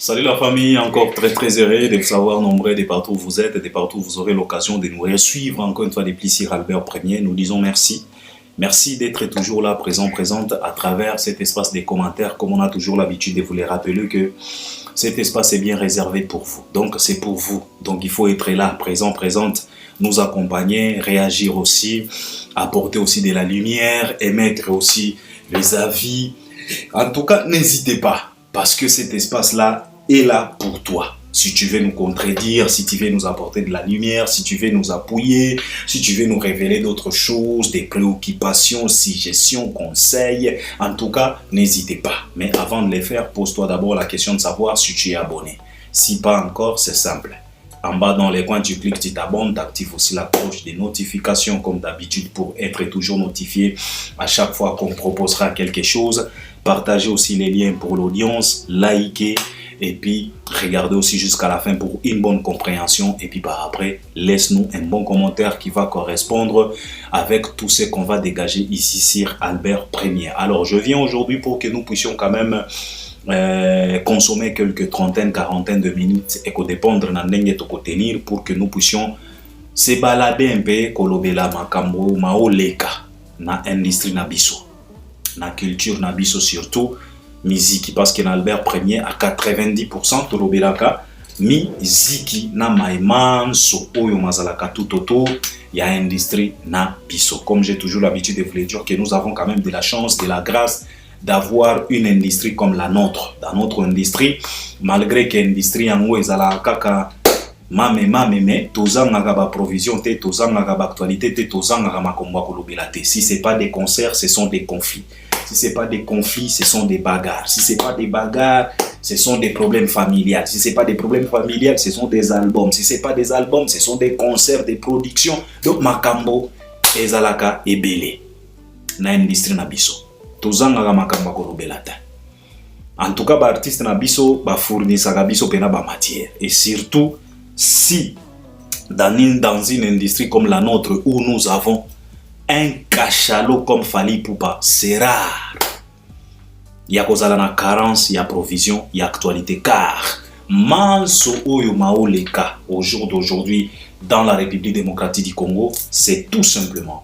Salut la famille, encore très heureux de vous savoir nombreux de partout où vous êtes et de partout où vous aurez l'occasion de nous suivre. Encore une fois depuis Sir Albert Premier, nous disons merci. Merci d'être toujours là, présente à travers cet espace des commentaires, comme on a toujours l'habitude de vous les rappeler que cet espace est bien réservé pour vous. Donc c'est pour vous. Donc il faut être là, présente, nous accompagner, réagir aussi, apporter aussi de la lumière, émettre aussi les avis. En tout cas, n'hésitez pas, parce que cet espace-là est là pour toi. Si tu veux nous contredire, si tu veux nous apporter de la lumière, si tu veux nous appuyer, si tu veux nous révéler d'autres choses, des préoccupations, suggestions, conseils, en tout cas, n'hésitez pas. Mais avant de les faire, pose-toi d'abord la question de savoir si tu es abonné. Si pas encore, c'est simple. En bas dans les coins, tu cliques, tu t'abonnes, tu actives aussi la cloche des notifications comme d'habitude pour être toujours notifié à chaque fois qu'on proposera quelque chose. Partagez aussi les liens pour l'audience, likez et puis regardez aussi jusqu'à la fin pour une bonne compréhension. Et puis par après, laisse-nous un bon commentaire qui va correspondre avec tout ce qu'on va dégager ici sur Albert Premier. Alors je viens aujourd'hui pour que nous puissions quand même consommer quelques trentaines, quarantaines de minutes et que dépendre na ndenge toko tenir pour que nous puissions se balader un peu kolobela makambo maoleka na industrie na biso na culture na biso surtout musique parce que na Albert Premier à 90% tolobelaka miziki na maimanso oyo mazalaka tout autour ya industrie na biso. Comme j'ai toujours l'habitude de vous le dire que nous avons quand même de la chance, de la grâce d'avoir une industrie comme la nôtre. Dans notre industrie, malgré que l'industrie en haut est à la kaka mame, tozanga ba provision te, tozanga ba actualité te, tozanga makomba kolobela te. Si c'est pas des concerts, ce sont des conflits. Si c'est pas des conflits, ce sont des bagarres. Si c'est pas des bagarres, ce sont des problèmes familiaux. Si c'est pas des problèmes familiaux, ce sont des albums. Si c'est pas des albums, ce sont des concerts, des productions. Donc makambo ezalaka ebele na industrie na biso. Tozanga makamba kolobela te. En tout cas, ba artiste na biso ba fournissaka biso pena ba matière. Et surtout si dans une industrie comme la nôtre où nous avons un cachalot comme Fally Ipupa, c'est rare. Il y a cause à la carence, il y a provision, il y a actualité car manso oyo maoleka au jour d'aujourd'hui dans la République démocratique du Congo, c'est tout simplement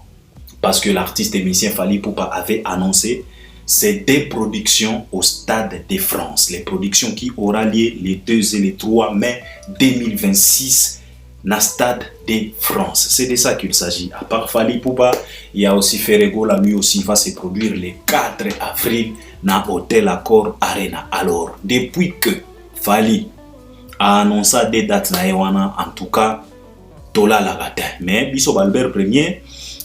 parce que l'artiste et musicien Fally Ipupa avait annoncé ces deux productions au Stade de France. Les productions qui aura lieu les 2 et les 3 mai 2026 dans Stade de France. C'est de ça qu'il s'agit. À part Fally Ipupa, il y a aussi Ferrego, lui aussi va se produire le 4 avril dans Hôtel Accor Arena. Alors, depuis que Fally a annoncé des dates na Ewana, en tout cas, Tola la gata. Mais Biso Albert Premier,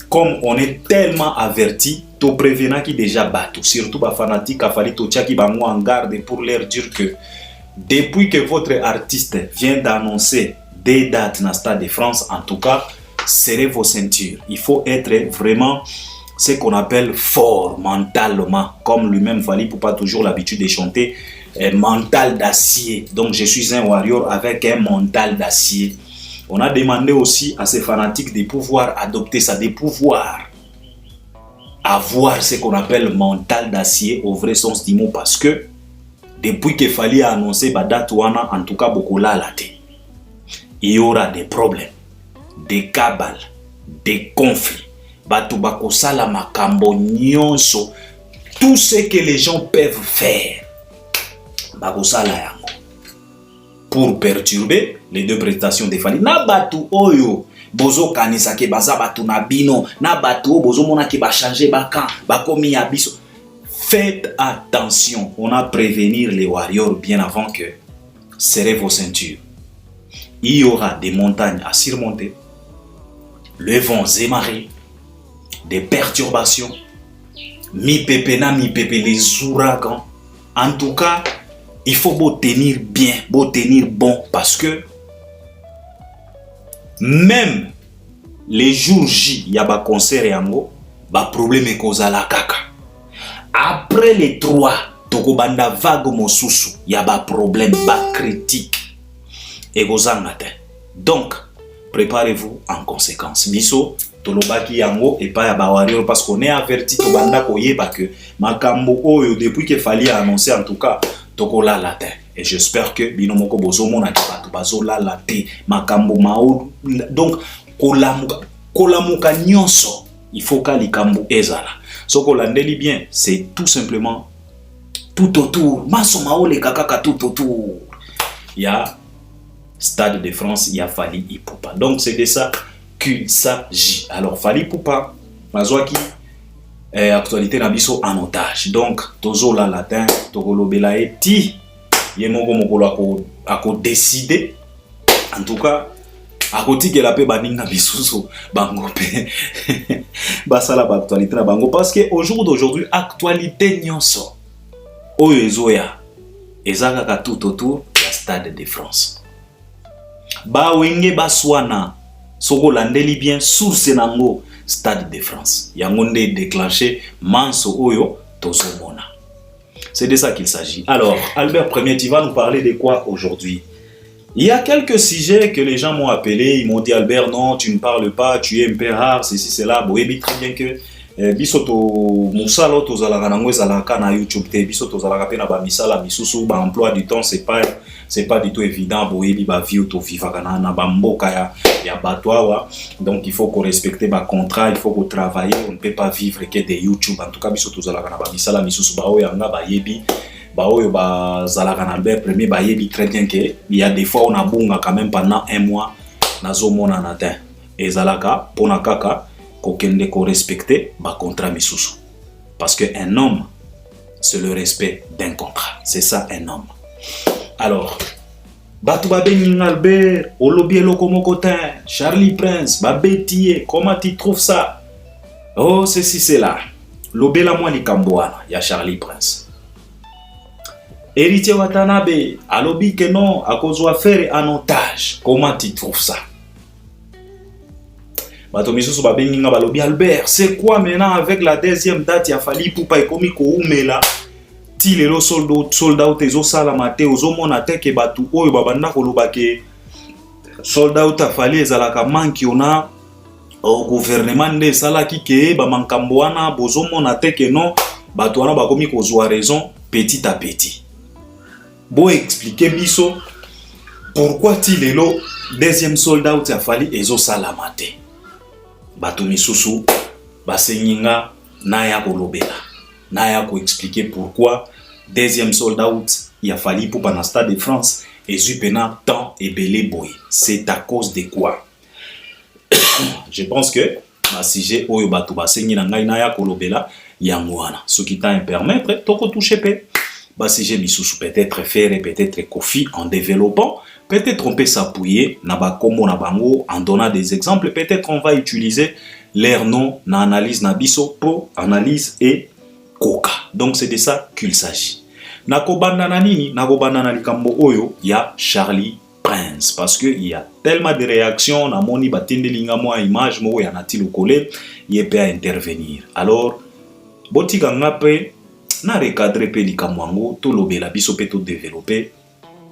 comme on est tellement averti, to prévenant qui déjà battu, surtout les fanatiques à Fally Tocha qui bango en garde pour leur dire que depuis que votre artiste vient d'annoncer des dates dans le Stade de France, en tout cas, serrez vos ceintures. Il faut être vraiment ce qu'on appelle fort mentalement, comme lui-même Fally Ipupa toujours l'habitude de chanter mental d'acier. Donc je suis un warrior avec un mental d'acier. On a demandé aussi à ces fanatiques de pouvoir adopter ça, de pouvoir avoir ce qu'on appelle mental d'acier au vrai sens du mot, parce que depuis que Fally a annoncé la date, en tout cas beaucoup là, il y aura des problèmes, des cabales, des conflits, tout ce que les gens peuvent faire pour perturber les deux prestations de Fally. Na batu oyo bozo kanisa ke baza batu na bino, na batu bozo mona ke ba changer bakan, ba komi ya biso. Faites attention, on a prévenir les warriors bien avant que serrez vos ceintures. Il y aura des montagnes à surmonter, le vent zémaré, des perturbations, mi-pépé na mi-pépé, les ouragans. En tout cas, il faut beau tenir bien, beau tenir bon, parce que même les jours J, il y a des concerts et des problèmes et cause à la caca. Après les 3, toko banda vague mosusu, il y a des problèmes, des critiques et donc préparez-vous en conséquence. Biso tolobaki yango et pas ya ba warrior parce qu'on est averti to banda koyeba que makambo oyo depuis que Fally a annoncé en tout cas tokola la terre. Et j'espère que binomoko bozomo na kibatu bazola la te makambo mao. Donc kolamuka nyonso il faut ka likambo ezala. Ce qu'on landeli bien, c'est tout simplement tout autour. Maso mao le kakaka tout autour. Il y a Stade de France, il y a Fally Ipupa. Donc c'est de ça qu'il s'agit. Alors Fally Ipupa, mazwaki actualité nabiso en otage. Donc tozo la latin, tokolo belae ti yemongo mokolo ako décider. En tout cas, akoti ke la pe baninga bisuso bango pe basala ba actualité na bango parce que au jour d'aujourd'hui actualité nyonso oyo ezoya ezaka ka tout autour ya Stade de France. Ba wenge baswana soko landeli bien source nango Stade de France. Yango nde déclenché manso oyo tozomona. C'est de ça qu'il s'agit. Alors, Albert Premier, tu vas nous parler de quoi aujourd'hui? Il y a quelques sujets que les gens m'ont appelé, ils m'ont dit Albert, non, tu ne parles pas, tu es un peu rare, ceci, cela. Bon, et très bien que bisoto musalo tozalaka nango ezalaka na YouTube te, bisoto tozalaka pe na ba misala misusu ba emploi du temps c'est pas du tout évident bo yebi ba vie to vivaka na ba mboka ya batwawa. Donc il faut qu'on respecte ba contrat, il faut qu'on travaille, on ne peut pas vivre que de YouTube. En tout cas bisoto tozalaka na ba misala misusu ba oyo nga ba yebi ba oyo ba zalaka na Albert Premier ba yebi très bien que il y a des fois on a bunga quand même pendant un mois nazomona natin ezalaka pona kaka kokende ko respecter ba contrat misusu parce que un homme c'est le respect d'un contrat, c'est ça un homme. Alors batu babengi Albert olobi eloko mokotin Charlie Prince babetiye, comment tu trouves ça? Oh ceci c'est là lobela moi likamboana ya Charlie Prince. Héritier Watanabe alobi que non akozwa faire en otage, comment tu trouves ça? Bato misusu babengi nga balobi Albert, c'est quoi maintenant avec la deuxième date ya Fally Ipupa ekomi ko umela ti lelo soldat tezo sala mate ozomona te ke batu oyo babanda koloba ke soldat Fally ezalaka manki ona au gouvernement nde salaki ke ba mankambo wana bozomona te ke non batu wana bakomi kozwa raison petit à petit. Bo expliquer biso pourquoi ti lelo deuxième soldat ya Fally ezo sala mate. Bato misusu basenginga naya kolobela naya ko expliquer pourquoi deuxième soldat il a fallu pour pendant Stade de France et zupena tant et belé boy. C'est à cause de quoi? Je pense que ma sujet oyo bato basenginga naya kolobela yangwana ce qui t'a permettre toko toucher pe ba sujet misusu peut-être faire peut-être kofi en développant. Peut-être on peut s'appuyer na ba komo na bango en donnant des exemples. Peut-être on va utiliser leur nom na analyse na biso pour analyse et koka. Donc c'est de ça qu'il s'agit. Na kobanda na nini? Na kobanda na likambo oyo ya Charlie Prince parce que il y a tellement de réactions na moni batendelinga moi image mo ya nati lokole il peut intervenir. Alors botika ngape na recadrer pe likambo ngo to lobela biso pe to développer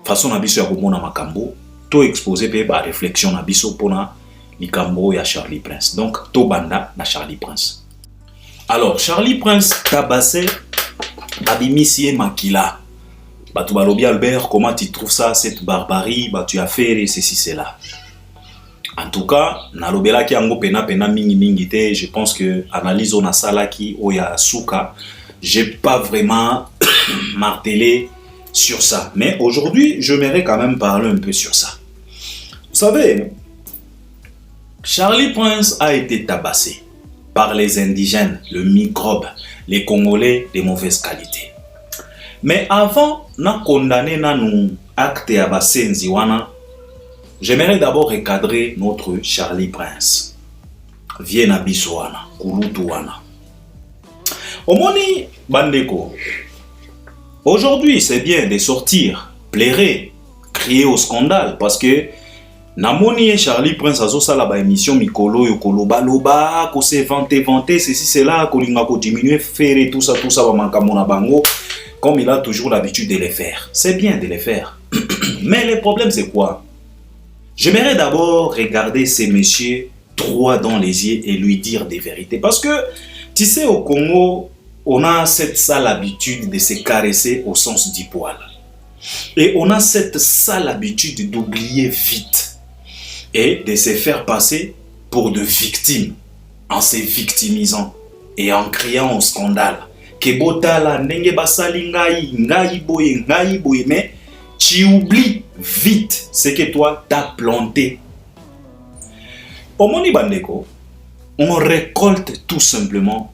façon na biso ya komona makambo to exposer pe ba réflexion na biso pona likambo ya Charlie Prince. Donc to banda na Charlie Prince. Alors Charlie Prince tabassé abimisie makila. Batu balobi Albert, comment tu trouves ça cette barbarie? Bah tu as fait ceci cela. En tout cas, na lobela ki ango pena mingi te, je pense que analyse on a sala ki oya suka, j'ai pas vraiment martelé sur ça. Mais aujourd'hui, je m'aimerais quand même parler un peu sur ça. Vous savez, Charlie Prince a été tabassé par les indigènes, le microbe, les Congolais de mauvaise qualité. Mais avant de condamner nos actes à Basenzi wana, j'aimerais d'abord recadrer notre Charlie Prince. Viena Biswana, Kulutuana. Omoni Bandeko. Aujourd'hui, c'est bien de sortir, plairer, crier au scandale parce que Namoni et Charlie Prince azo sala ba émission mikolo yokolo baloba ko se vanter ceci cela ko linga ko diminuer faire tout ça ba mankamona bango comme il a toujours l'habitude de les faire. C'est bien de les faire. Mais le problème c'est quoi? J'aimerais d'abord regarder ces messieurs droit dans les yeux et lui dire des vérités parce que tu sais au Congo on a cette sale habitude de se caresser au sens du poil. Et on a cette sale habitude d'oublier vite et de se faire passer pour de victimes en se victimisant et en criant au scandale. Kebotala nenge basali ngai boye, mais tu oublies vite ce que toi t'as planté. Au Moni Bandeko, on récolte tout simplement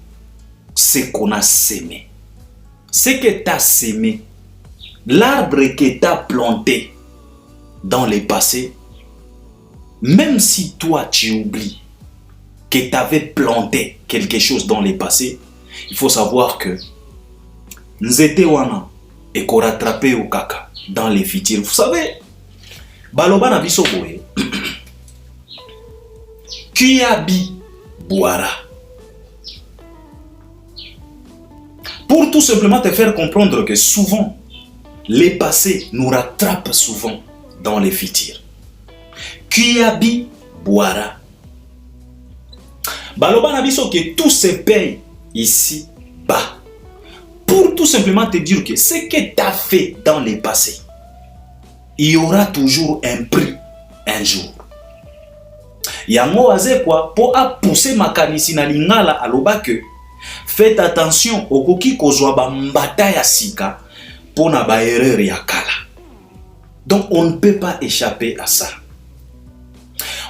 ce qu'on a sémé. Ce que tu as sémé, l'arbre que tu as planté dans le passé, même si toi tu oublies que tu avais planté quelque chose dans le passé, il faut savoir que Nzete wana et qu'on rattrape au kaka dans les futurs. Vous savez, Baloba na biso boye, Kuyabi Boara. Pour tout simplement te faire comprendre que souvent, les passés nous rattrapent souvent dans les futurs. Kuyabi Boara. Baloba na biso que tout se paye ici bas. Pour tout simplement te dire que ce que tu as fait dans le passé, il y aura toujours un prix un jour. Yango aze quoi pour pousser makanisi na lingala aloba que faites attention au koki kozwa ba mbata ya sika pour na ba erreur ya kala. Donc on ne peut pas échapper à ça.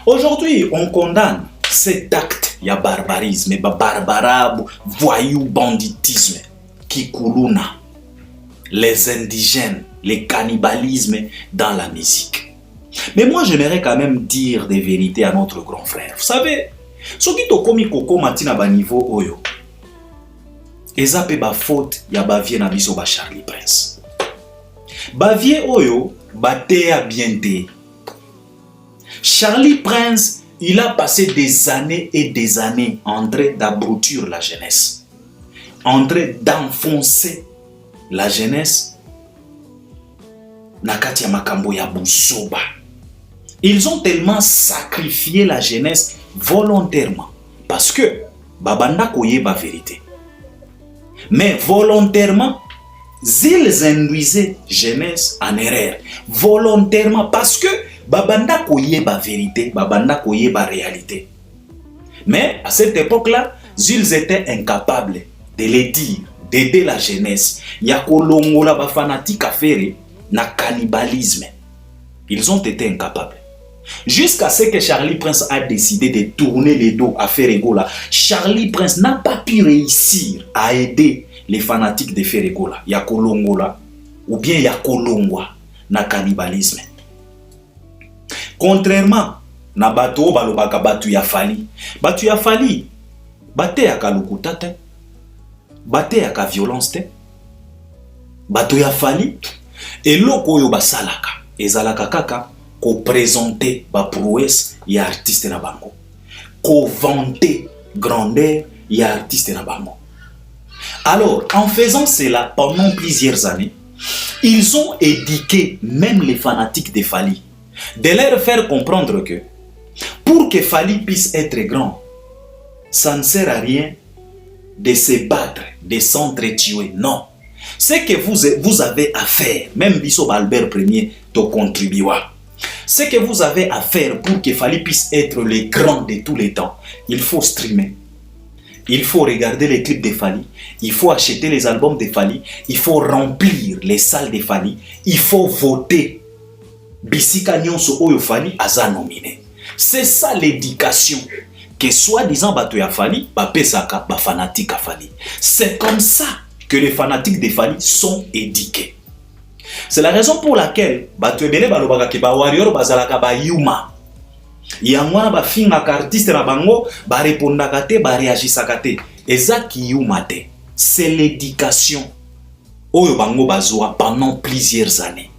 Aujourd'hui, on condamne cet acte ya barbarisme, barbarab, voyou, banditisme qui koulouna les indigènes, les cannibalismes dans la musique. Mais moi, j'aimerais quand même dire des vérités à notre grand frère. Vous savez, ce qui est comme koko matina ba niveau oyo, ezape ba faute ya ba vie na biso ba Charlie Prince. Ba vie oyo ba te a bien te. Charlie Prince, il a passé des années et des années en train d'abrutir la jeunesse, en train d'enfoncer la jeunesse. Nakati ya makambo ya buzoba. Ils ont tellement sacrifié la jeunesse volontairement. Parce que, babanda koye ba vérité. Mais volontairement, ils induisaient jeunesse en erreur. Volontairement, parce que, babanda koye ba vérité, babanda koye ba réalité. Mais, à cette époque-là, ils étaient incapables de les dire, d'aider la jeunesse. Yakolongola ba fanatique à faire na cannibalisme. Ils ont été incapables. Jusqu'à ce que Charlie Prince a décidé de tourner les dos à Ferregola, Charlie Prince n'a pas pu réussir à aider les fanatiques de Ferregola, Yakolongola, ou bien Yakolongwa, na cannibalisme. Contrairement na bato balobaka batu ya fali, batu ya fali, bate ya kalukuta te, bate ya ka violence te, batu ya fali, eloko oyo basalaka, ezalaka kaka, ko présenter ba prouesse ya artiste na bango, ko vanter grandeur ya artiste na bango. Alors, en faisant cela pendant plusieurs années, ils ont éduqué même les fanatiques de Fali, de leur faire comprendre que pour que Fali puisse être grand, ça ne sert à rien de se battre, de s'entretuer. Non. Ce que vous avez à faire, même Bissot Albert Ier te contribuera. Ce que vous avez à faire pour que Fali puisse être le grand de tous les temps, il faut streamer. Il faut regarder les clips de Fali, il faut acheter les albums de Fali, il faut remplir les salles de Fali, il faut voter. Bisika nyonso oyo Fali aza nominé. C'est ça l'éducation que soi-disant bato ya Fali, ba pesaka, ba fanatique à Fali. C'est comme ça que les fanatiques de Fali sont éduqués. C'est la raison pour laquelle bato ebele balobaka ke ba warrior bazalaka ba yuma. Yangwana ba finga ka artiste na bango ba répondaka te ba réagisaka te. Eza ki yuma te. C'est l'éducation oyo bango bazwa pendant plusieurs années.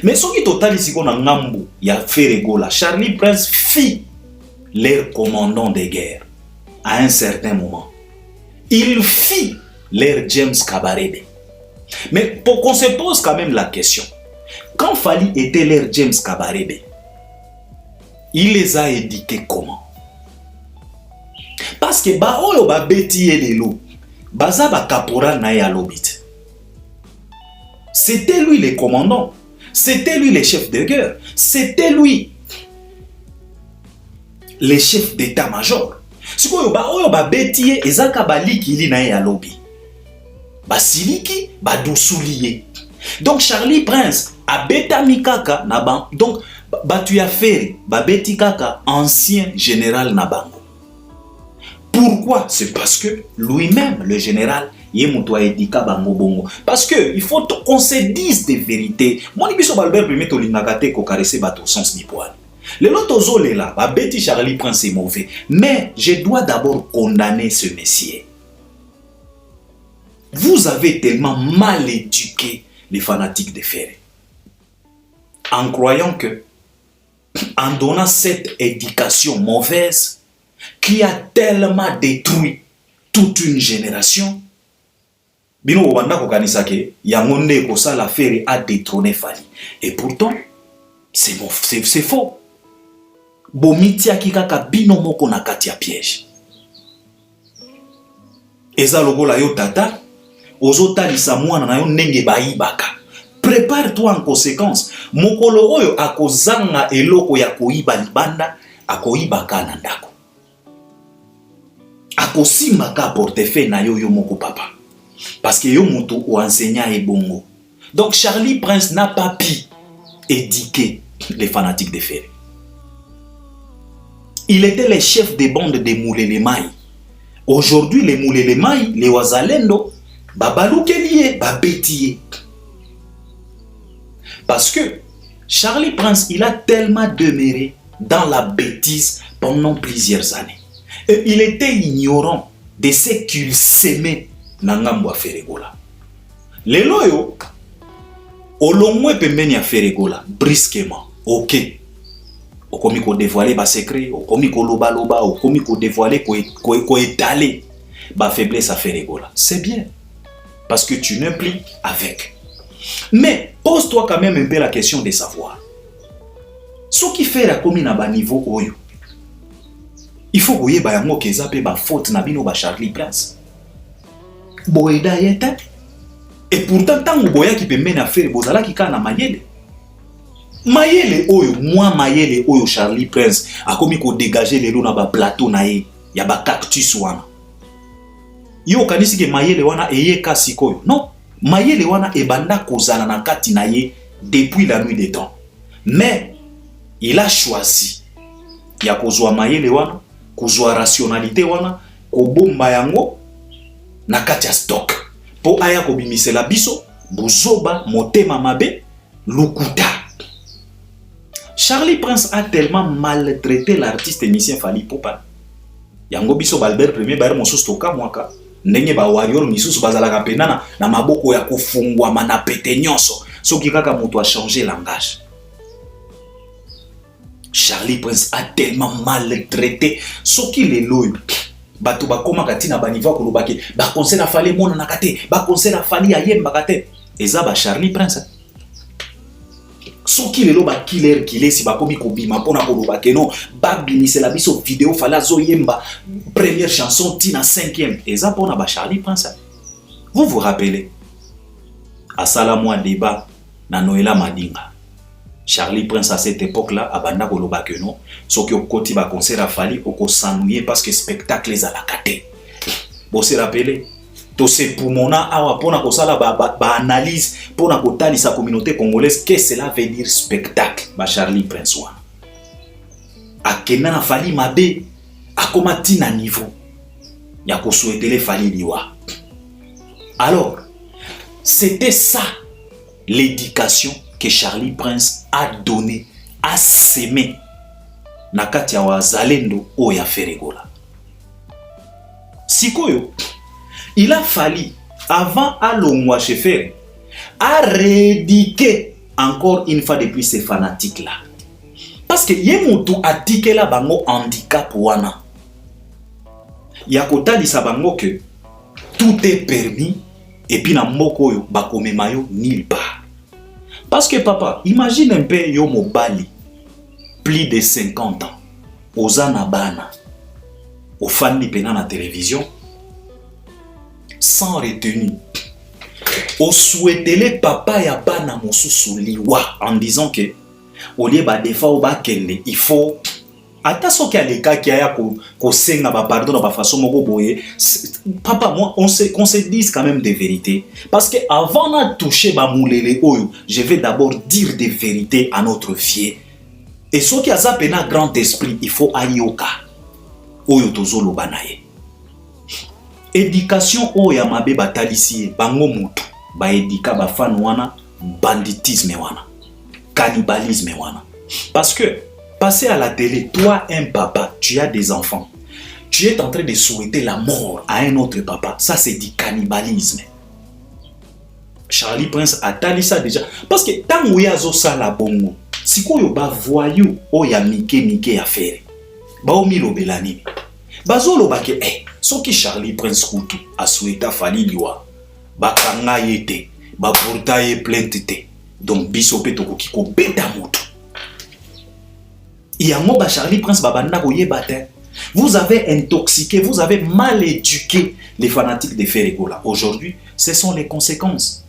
Mais ce qui total ici qu'on a ngambo ya Ferregola, Charlie Prince fit leur commandant de guerre à un certain moment. Il fit leur James Kabarebe. Mais pour qu'on se pose quand même la question, quand Fali était leur James Kabarebe, il les a éduqués comment? Parce que ba oyo ba beti elelo, baza ba caporal na ya lobit. C'était lui le commandant. C'était lui le chef de guerre. C'était lui le chef d'état-major. Si vous avez dit que ezaka baliki ili na ya lobby. Basiliki badousuliye. Donc Charlie Prince a beta mikaka na ban. Donc batu ya fere babeti kaka ancien général na bango. Pourquoi? C'est parce que lui-même le général Yemuto Edika bango bongo. Parce que il faut qu'on se dise des vérités. Moi ni biso Balbert premier to lingakate ko caresser bato sens ni poil. Le lotozo là, babeti Charlie Prince est mauvais, mais je dois d'abord condamner ce messier. Vous avez tellement mal éduqué les fanatiques de Ferré. En croyant que, en donnant cette éducation mauvaise, qui a tellement détruit toute une génération, Bino Wanda Kokanisake, Yamonde Kosa la Ferré a détrôné Fali. Et pourtant, c'est faux. Bomitia kikaka bino moko na kati ya piège. Eza lokola yo tata, ozotalisa mwana na yo ndenge bayibaka. Prépare-toi en conséquence. Mokolo oyo akozanga eloko ya koyiba libanda, akoyibaka na ndako. Akosimaka portefeuille na yo moko papa. Parce que yo moto ou enseignant et bongo. Donc Charlie Prince n'a pas pu éduquer les fanatiques de Ferré. Il était le chef des bandes de Moulé-les-Maïs. Aujourd'hui, les Moulé-les-Maïs, les Wazalendo, Babaloukelie, Babetiye. Parce que Charlie Prince, il a tellement demeuré dans la bêtise pendant plusieurs années. Et il était ignorant de ce qu'il s'aimait dans Ngambwa Ferregola. Les loyaux, au long moué pembeni à Ferregola, brusquement, ok. Au komi ko dévoiler ba secret, au komi ko loba loba, au komi ko dévoiler ko étaler ba faiblesse à Ferregola. C'est bien. Parce que tu n'impliques avec. Mais pose-toi quand même un peu la question de savoir. Ce qui fait la commune à bas niveau oyo. Il faut que ba yango keza pe ba faute na bino ba Charlie Prince. Boeda yeta. Et pourtant tant boya qui peut mener à faire bozala ki kana mayele. Mayele oyo, moi mayele oyo Charlie Prince a commis ko dégager les lots na ba plateau na ye, ya ba cactus wana. Yo kanisi ke mayele wana eye kasikoyo. Non, mayele wana ebanda kozala na kati na ye depuis la nuit des temps. Mais il a choisi ya kozwa mayele wana, kozwa rationalité wana, ko bomba yango na kati ya stock. Po aya ko bimisela biso, buzoba motema mabe, lukuta. Charlie Prince a tellement maltraité l'artiste émissien Fally Ipupa. Yango biso Balbert premier bayar mosusu toka mwaka. Ndenge ba warrior misusu bazalaka pena na maboko ya kufungwa mana pete nyonso. Soki kaka moto a changé langage. Charlie Prince a tellement maltraité soki lelo bato bakoma katina ba niveau ko lobaki ba conseil na Fally mona nakate ba conseil na Fally ayemba kate eza ba Charlie Prince. Soki lelo ba killer si ba komi ko bima pona ko lobaki non ba bimisela biso vidéo Fally zoyemba première chanson tina 5e eza pona ba Charlie Prince. Vous vous rappelez à Salamwa débat na Noëlla Madinga. Charlie Prince à cette époque-là, abanda koloba que non, ce qui au côté ba concert a fallu au s'ennuyer parce que spectacle les à la kate. Vous se rappelez, tout c'est pour mon awa pona ko sala ba analyse pona ko tali sa communauté congolaise qu'est-ce que cela veut dire spectacle ba Charlie Prince wa. Akena na Fally mabe akomati na niveau ya ko souhaiter Fally liwa. Alors, c'était ça l'éducation que Charlie Prince a donné, a sémé na kati ya wazalendo oya Ferregola. Sikoyo, il a fallu, avant à l'ongwa chefer, à rééduquer encore une fois depuis ces fanatiques-là. Parce que yemutu a dit la bango handicap wana. Yakota di sa bango que tout est permis et puis na moko yo bakomema yo nulle part. Parce que papa, imagine un peu yo mobali, plus de 50 ans, ozana bana, au fan ni pena na télévision, sans retenue. au souhaitele papa ya bana mosusu liwa en disant que au lieu ba defa ou ba kende il faut ata soki alekaki aya kosenga bapardon na bafaçon moko boye. Papa, moi qu'on se dise quand même des vérités, parce que avant de toucher bamoulele oyo, je vais d'abord dire des vérités à notre vie. Et ce qui a zappé na grand esprit, il faut ayoka oyo tozolo banaye. Éducation oyo mabe batalisi bango mutu ba édika ba fan wana banditisme wana cannibalisme wana. Parce que passer à la télé, toi un papa, tu as des enfants, tu es en train de souhaiter la mort à un autre papa, ça c'est du cannibalisme. Charlie Prince a tali ça déjà parce que tant où ya zo sala bongo si ko yo ba voyou o ya mike affaire ba o milo belani bazolo ba ke soki Charlie Prince kutu a souhaita fali liwa ba kanga yete ba porta ye plainte te donc biso pe to ko beta moto yango ba Charlie Prince babanda ko yeba te. Vous avez intoxiqué, vous avez mal éduqué les fanatiques de Ferregola. Aujourd'hui, ce sont les conséquences.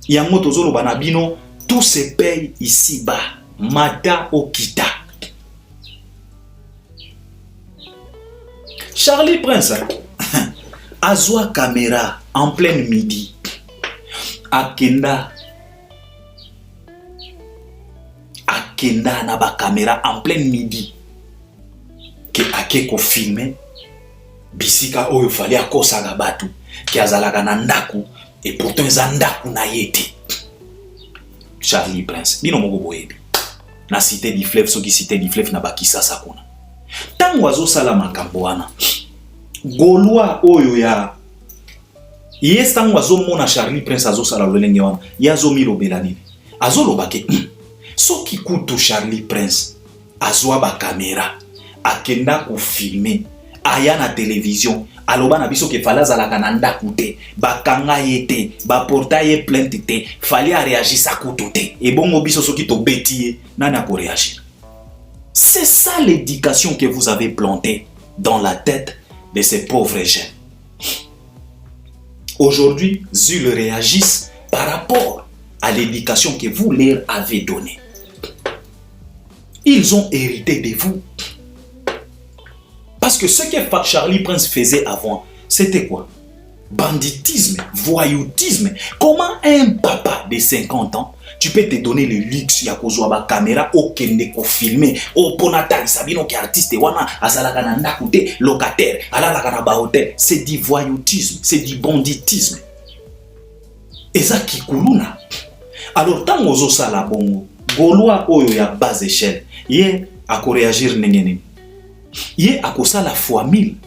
Yango tozolo banabino, tout se paye ici-bas. Mata okita. Charlie Prince, azwa caméra en plein midi. Akenda na ba caméra en plein midi. Que ake ko filmer bisika oyo fali akosanga batu ki azalaka na ndaku et pourtant eza ndaku na yete. Charlie Prince bino moko boyebi na cité du fleuve soki cité du fleuve na bakisasa kuna tango azosala makambo wana Gaulois oyo ya yes tango azomona Charlie Prince azosala lolenge wana yazomilobela nini azoloba ke soki kutu Charlie Prince azwa ba caméra akenda ko filmer aya na télévision aloba na biso ke fala zalaka na ndaku te bakanga yete ba portaye plainte te fali a réagir kutu te et bongo biso soki to beti nana ko réagir. C'est ça l'éducation que vous avez plantée dans la tête de ces pauvres jeunes. Aujourd'hui, ils réagissent par rapport à l'éducation que vous leur avez donnée. Ils ont hérité de vous. Parce que ce que Charlie Prince faisait avant, c'était quoi? Banditisme, voyoutisme. Comment un papa de 50 ans, tu peux te donner le luxe, ya kozwa ba caméra, okende ko filmer, o ponatali sabino ki artiste wana, azalaka na ndakute, locataire, alalaka na ba hotel. C'est du voyoutisme, c'est du banditisme. Eza kikuluna. Alors, tant ozo sala bongo, Gaulois oyo ya bas échelle, ye ako réagir nengene. Ye akosa la fois 1000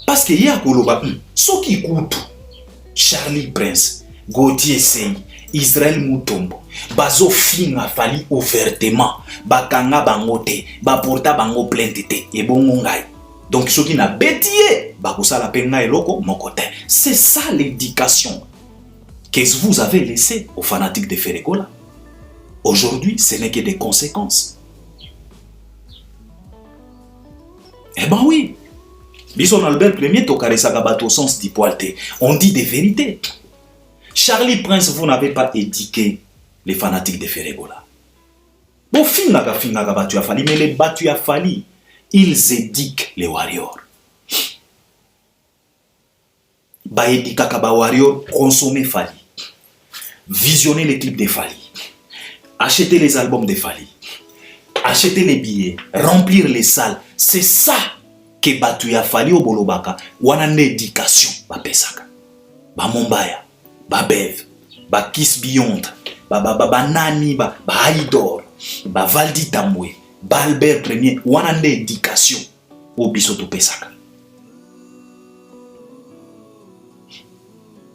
parce que ye akoloba soki kutu Charlie Prince, Gauthier Sey, Israël Mutombo bazo finga fali ouvertement bakanga bango te baporta bango plainte te e bongo ngai donc soki na betiye bakosala pe ngai eloko moko te. C'est ça l'éducation que vous avez laissé aux fanatiques de Ferregola. Aujourd'hui, ce n'est que des conséquences. Eh ben oui, Bison Albert Premier tokaresa gabato sens du poilté. On dit des vérités. Charlie Prince, vous n'avez pas éduqué les fanatiques de Ferregola. Bon, finga batu ya fali, mais les batu ya fali, ils éduquent les warriors. Ba éduquer ba warriors, consommer fali, visionner les clips de fali, acheter les albums de fali, acheter les billets, remplir les salles. C'est ça que batu ya fali au bolobaka wana éducation ba pesaka. Ba Mombaya, ba Bev, ba Kiss Beyond, ba Nani, ba Idor, ba Valdi Tambwe, ba Albert Premier wana éducation au bisoto pesaka.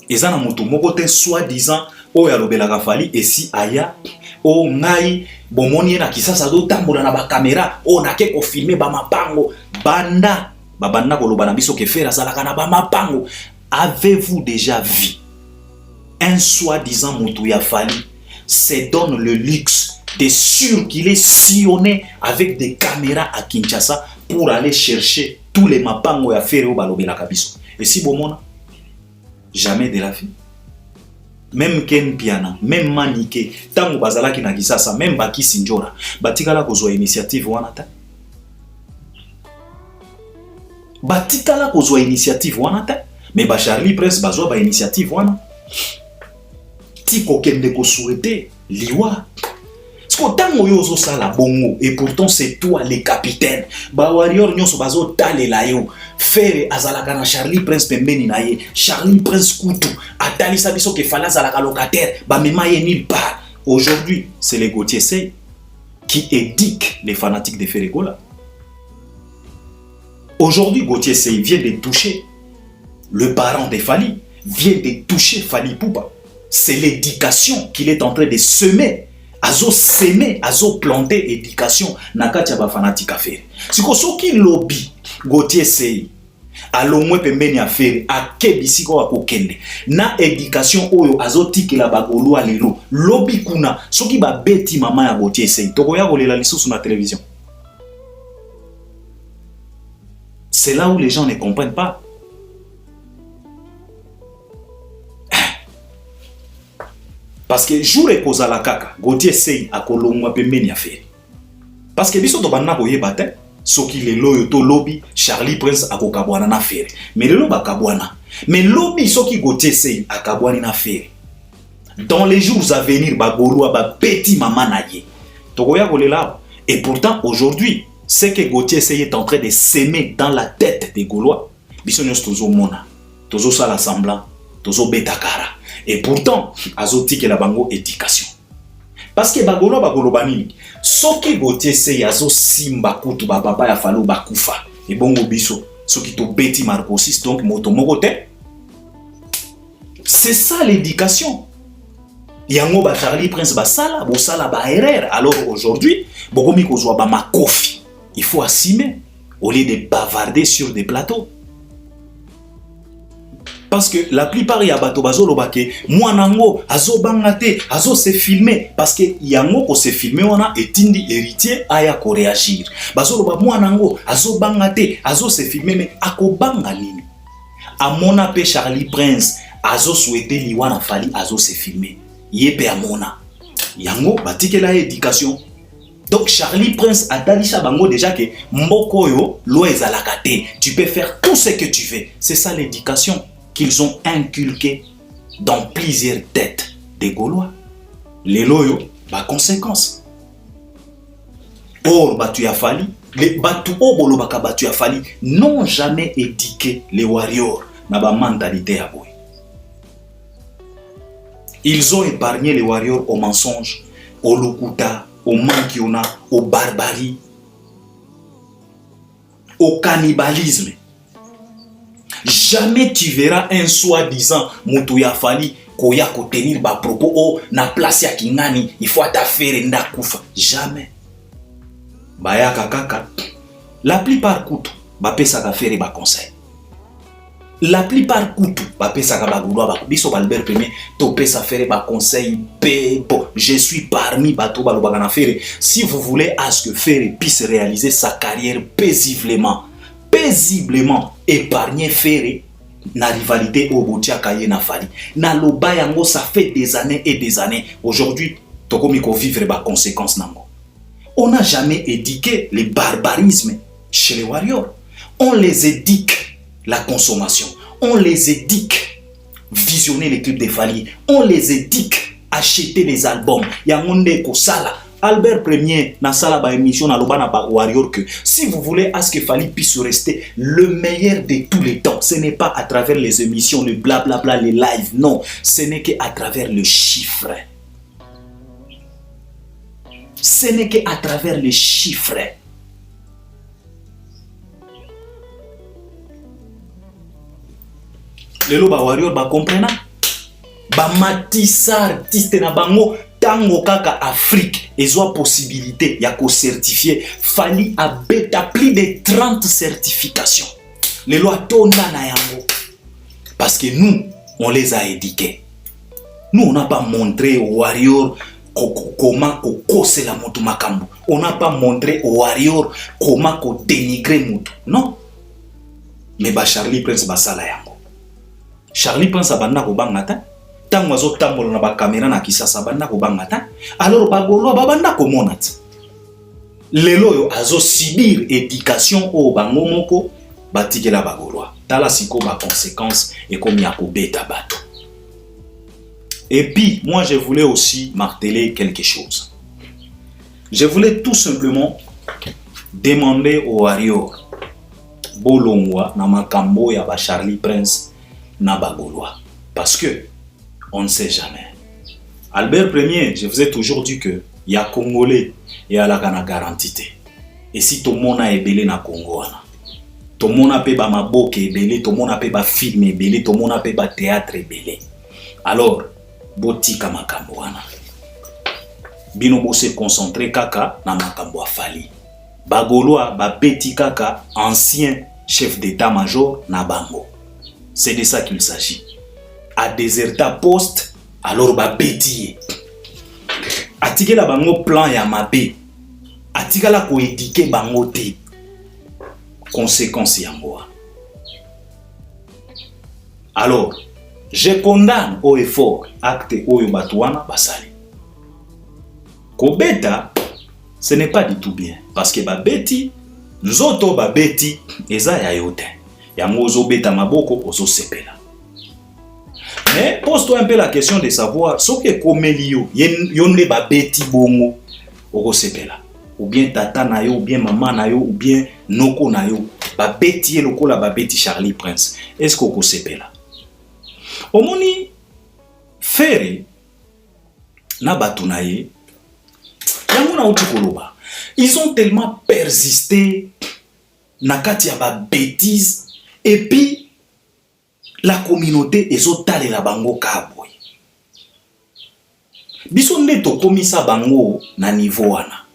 Ezana moto moko te soi-disant o ya lobelaka fali esi aya o ngai bomoni na kisasa do tambola na ba caméra o na ke ko filmer ba mapango banda babanda ko loba na biso ke fera zalaka na ba mapango. Avez-vous déjà vu un soi-disant moto ya fali se donne le luxe de circuler sillonner avec des caméras à Kinshasa pour aller chercher tous les mapango ya fere o balobelaka biso? Et si bomona jamais de la vie. même Ken Piana, même Manike, tango bazalaki na Kisasa, même Baki Sinjora, batikala kozwa initiative wana ta. Batikala kozwa initiative wana ta. Mais ba Charlie Prince bazwa ba initiative wana. Tiko kende ko souhaiter liwa. Sko tango yo zo sala bongo et pourtant c'est toi le capitaine. Ba warrior nyonso bazo talela yo. Fere azalaka na Charlie Prince pembeni na ye. Charlie Prince kutu atali sabiso ke fala azalaka locataire ba mema ye nulle part. Aujourd'hui, c'est les Gauthier Seye qui éduquent les fanatiques de Ferregola. Aujourd'hui, Gauthier Seye vient de toucher le parent de Fali, vient de toucher Fali Poupa. C'est l'éducation qu'il est en train de semer. Azo semer, azo planter éducation nakati ba fanatique affaire. Siko soki lobby Gauthier Seye alo mwe pembeni affaire akebisiko akokende na éducation oyo azo tikela bagolo alelo lobby kuna soki ba beti mama ya Gauthier Seye toko ya kolela lisusu na télévision. C'est là où les gens ne comprennent pas. Parce que jour et cause à la kaka, Gauthier Seye a kolongwa pembeni affaire. Parce que biso to banna koyeba te, soki lelo yo to lobby Charlie Prince akokabwana na affaire. Mais lelo ba kabwana. Mais lobby soki Gauthier Seye akabwani na affaire. Dans les jours à venir ba golo ba petit maman na ye. Tokoya kolela. Et pourtant aujourd'hui, c'est que Gauthier Seye est en train de s'aimer dans la tête des Gaulois. Biso nyos tozo mona, tozo sala semblant, tozo betakara. Et pourtant, azoti ke la bango éducation. Parce que bagolo banini, soki Gauthier Seye azo simba kutu ba papa ya falo bakufa. Et bongo biso, soki to beti marcosis donc moto mokote. C'est ça l'éducation. Yango ba Charlie Prince ba sala, bo sala ba erreur. Alors aujourd'hui, bokomi kozwa ba makofi. Il faut assumer au lieu de bavarder sur des plateaux. Parce que la plupart ya bato bazo lobake mwanango azo bangate azo se filmer parce que yango ko se filmer wana etindi héritier aya ko réagir. Bazo loba mwanango azo bangate azo se filmer mais akobanga nini. Amona pe Charlie Prince azo souhaiter liwana fali azo se filmer. Yé amona. Yango batikela éducation. Donc Charlie Prince a dalisha bango déjà que mboko yo lo ezalakate. Tu peux faire tout ce que tu veux. C'est ça l'éducation qu'ils ont inculqué dans plusieurs têtes des Gaulois. Les loyaux, bah conséquence. Or, bah tu as fallu, les batu obolo baka batu a fallu n'ont jamais éduqué les warriors na ba mentalité à boy. Ils ont épargné les warriors au mensonge, au lokuta, au mankiona, au barbarie, au cannibalisme. Jamais tu verras un soi-disant Moutou Fali koya ko tenir ba propos oh na place ya kingani il faut atafere ndakufa. Jamais. Baya kakaka. La plupart kutu ba pesa ka faire ba conseil. La plupart kutu ba pesa ka ba gulwa ba biso Albert Premier to pesa faire ba conseil bon, je suis parmi bato ba lobaka na faire. Si vous voulez à ce que Ferre puisse réaliser sa carrière paisiblement épargner Ferre na rivalité au Botia Kaye na Fali. Na loba yango ça fait des années et des années. Aujourd'hui, tokomi ko vivre ba conséquences nango. On n'a jamais éduqué le barbarisme chez les warriors. On les éduque la consommation. On les éduque visionner les clips de Fali. On les éduque acheter les albums. Yangonde ko sala. Albert Premier na sala ba émission na loba na ba warrior que si vous voulez à ce que Fali puisse rester le meilleur de tous les temps, ce n'est pas à travers les émissions, le blablabla, les lives, non, ce n'est qu'à travers le chiffre. Ce n'est qu'à travers les chiffres. Les loba warrior ba comprena ba matissa artiste na bango tango kaka Afrique ezwa possibilité ya ko certifier Fali a beta plus de 30 certifications. Les lois tonda na yango parce que nous on les a éduqués. Nous on n'a pas montré aux warriors comment kose la moto makambo. On n'a pas montré aux warriors comment ko dénigrer moto. Non. Mais ba Charlie Prince basala yango. Charlie Prince abanda ko bangata tango azotambola na ba caméra na Kisasa banda ko bangata alors bagolo babanda ko monat lelo yo azo subir éducation o bango moko batikela bagolo tala siko ba conséquences et comme ya ko beta bato. Et puis moi je voulais aussi marteler quelque chose. Je voulais tout simplement demander au warrior bolongwa na makambo ya ba Charlie Prince na bagolwa parce que on ne sait jamais. Albert Ier, je vous ai toujours dit que il y a Congolais et à la garantie. Et si tout le monde a ébélé na Congo, tout le monde a pe ba maboke ébélé, tout le monde a pe ba film ébélé, tout le monde a pe ba théâtre ébélé. Alors, botika makambo wana. Bino bo se concentrer kaka na makambo afali. Bagolwa ba beti kaka ancien chef d'état-major na bango. C'est de ça qu'il s'agit. A déserta poste alors ba beti. Atikela bango plan ya mabe. Atikala ko éduquer bango te. Conséquence yango. Alors, je condamne au effort acte oyo batouana basali. Kobeta, ce n'est pas du tout bien. Parce que babeti, nzoto babeti, eza ya yote. Yango ozo beta maboko, ozo sepela. Mais pose-toi un peu la question de savoir, ce que komelio, yonne babeti bongo, ozo sepela. Ou bien tata na yo, ou bien maman na yo, ou bien noko na yo. Babeti eloko la babeti Charlie Prince. Est-ce qu'on sepela? Omoni, fere, na batunaye, ils ont tellement persisté na kati ya ba bêtises et puis la communauté ezotale la bango kaboy. Biso nde to komisa bango na niveau wana.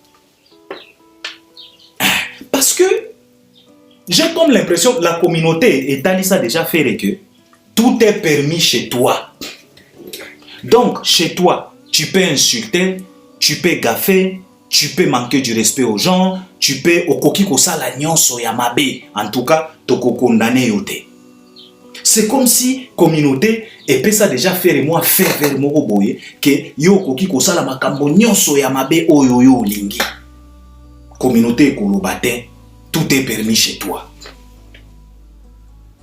Parce que j'ai comme l'impression que la communauté est ça déjà fait que tout est permis chez toi. Donc chez toi, tu peux insulter, tu peux gaffer, tu peux manquer du respect aux gens, tu peux okoki kosala nyonso ya mabe, en tout cas toko condamner yote. C'est comme si communauté et peut ça déjà faire moi faire vers moko boye que yo okoki kosala makambo nyonso ya mabe oyo yo lingi. Communauté kolobate, tout est permis chez toi.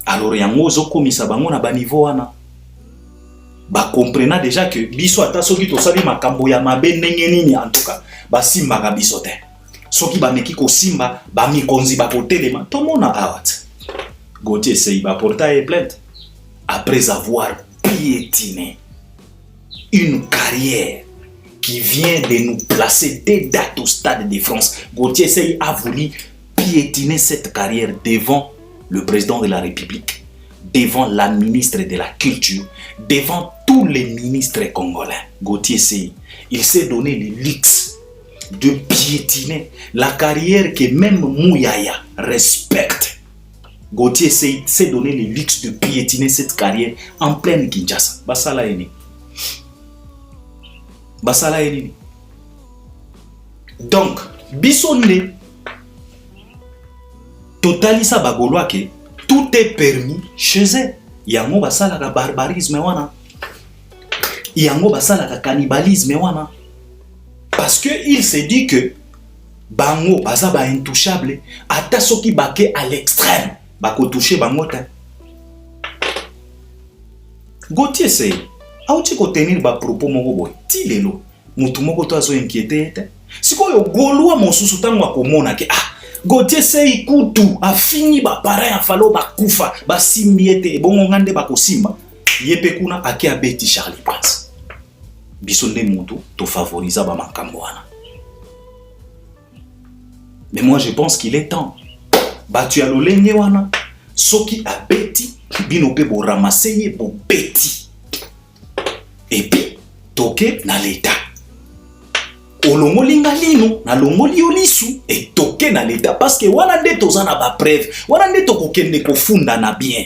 Alors yango zo komisa bango na ba niveau wana. Ba comprena déjà que biso ata soki to sali makambo ya mabe ndenge nini en tout cas ba simba ka biso te soki ba meki ko simba ba mikonzi ba kotelema to mona awat Gauthier Seye ba porter plainte après avoir piétiné une carrière qui vient de nous placer des dates au Stade de France. Gauthier Seye a voulu piétiner cette carrière devant le président de la République, devant la ministre de la Culture, devant tous les ministres congolais. Gauthier Seye, il s'est donné le luxe de piétiner la carrière que même Mouyaya respecte. Gauthier Seye s'est donné le luxe de piétiner cette carrière en pleine Kinshasa. Basala eni. Basala eni. Donc, bisonne totalisa bagolwa ke tout est permis chez eux. Yango basala ka barbarisme wana. Yango basala ka cannibalisme wana. Parce que il s'est dit que bango baza ba intouchable ata soki bake à l'extrême bako toucher bango ta. Gauthier Seye auti ko tenir ba propos moko boy. Ti lelo mutu moko to azo inquiéter te. Sikoyo golwa mosusu tango akomona ke Gauthier Seye kutu a fini ba parrain a falo ba kufa ba simbiete bongo ngande ba kosimba yepe kuna aki abeti Charlie Prince. Bisonde mutu to favorisa ba makambo wana. Mais moi je pense qu'il est temps. Batu ya lolenge wana soki abeti bino pe bo ramasser bo beti. Et puis toke na l'état. Olongolinga lino na longoli olisu et toke na l'état parce que wana nde tozana ba preuve wana nde tokokende kofunda na bien.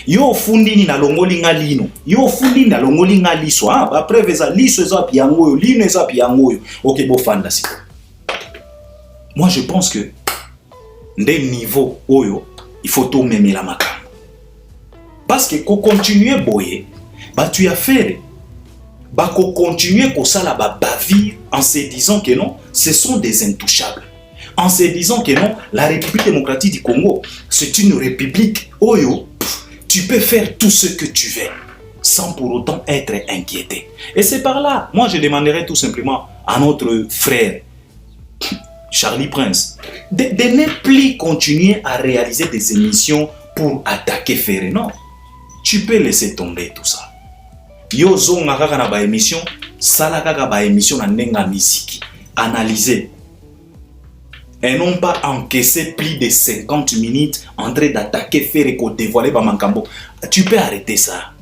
Yo fundini na longolinga lino yo fundini na longolinga liso ba preuve eza liso eza piango yo lino eza piango yo. OK bo fanda siko. Moi je pense que nde niveau oyo il faut to memela makambo. Parce que ko continuer boye ba tu ya faire bako continuer comme ça la bavir en se disant que non, ce sont des intouchables. En se disant que non, la République démocratique du Congo, c'est une république oyo, tu peux faire tout ce que tu veux sans pour autant être inquiété. Et c'est par là, moi je demanderais tout simplement à notre frère Charlie Prince de ne plus continuer à réaliser des émissions pour attaquer Ferré. Non, tu peux laisser tomber tout ça. Yo zonga kaka na ba émission, sala kaka ba émission na nenga misiki, analyser. Et non pas encaisser plus de 50 minutes en train d'attaquer Ferré ko dévoiler ba mankambo. Tu peux arrêter ça.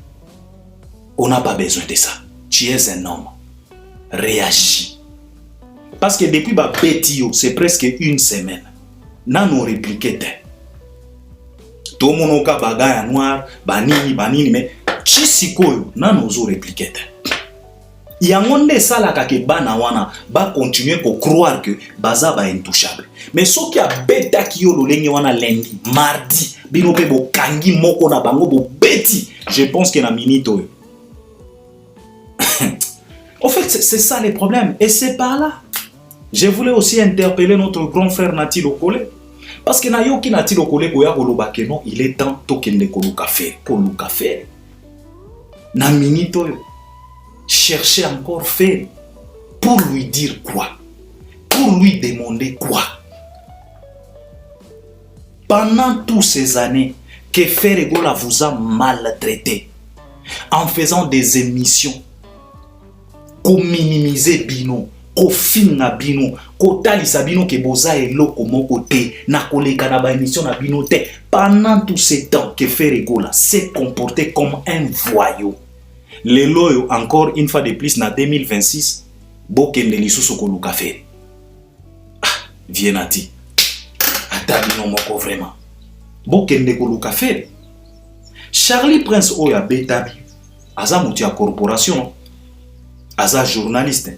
On n'a pas besoin de ça. Tu es un homme. Réagis. Parce que depuis ba betio, c'est presque une semaine. Nano répliqué. Tout le monde a bagay noir, banini, mais chisiko nano zo répliqué. Yangonde sala kake bana wana ba continuer ko croire que baza ba intouchable. Mais ce qui a bêta ki yo lolenge wana lundi, mardi, bino pe bo kangi moko na bango bo beti. Je pense que na minito. En fait, c'est ça les problèmes. Et c'est par là. Je voulais aussi interpeller notre grand frère Nati Lokole. Parce que na yoki Nati Lokole goya koloba ke non, il est temps tokende koluka faire. Koluka faire. Na minito yo. Chercher encore faire. Pour lui dire quoi? Pour lui demander quoi? Pendant toutes ces années que Ferregola vous a maltraité en faisant des émissions, ko minimiser bino, ko finga bino, ko talisa bino ke boza eloko moko te, na koleka na ba émission na bino te. Pendant tout ce temps que Ferregola s'est comporté comme un voyou. Le loyo encore une fois de plus na 2026, bokende lisusu ko luka Ferré. Ah, vienati. Ata bino moko vraiment. Bokende ko luka Ferré. Charlie Prince oya betabi. Aza muti ya corporation. Aza journaliste.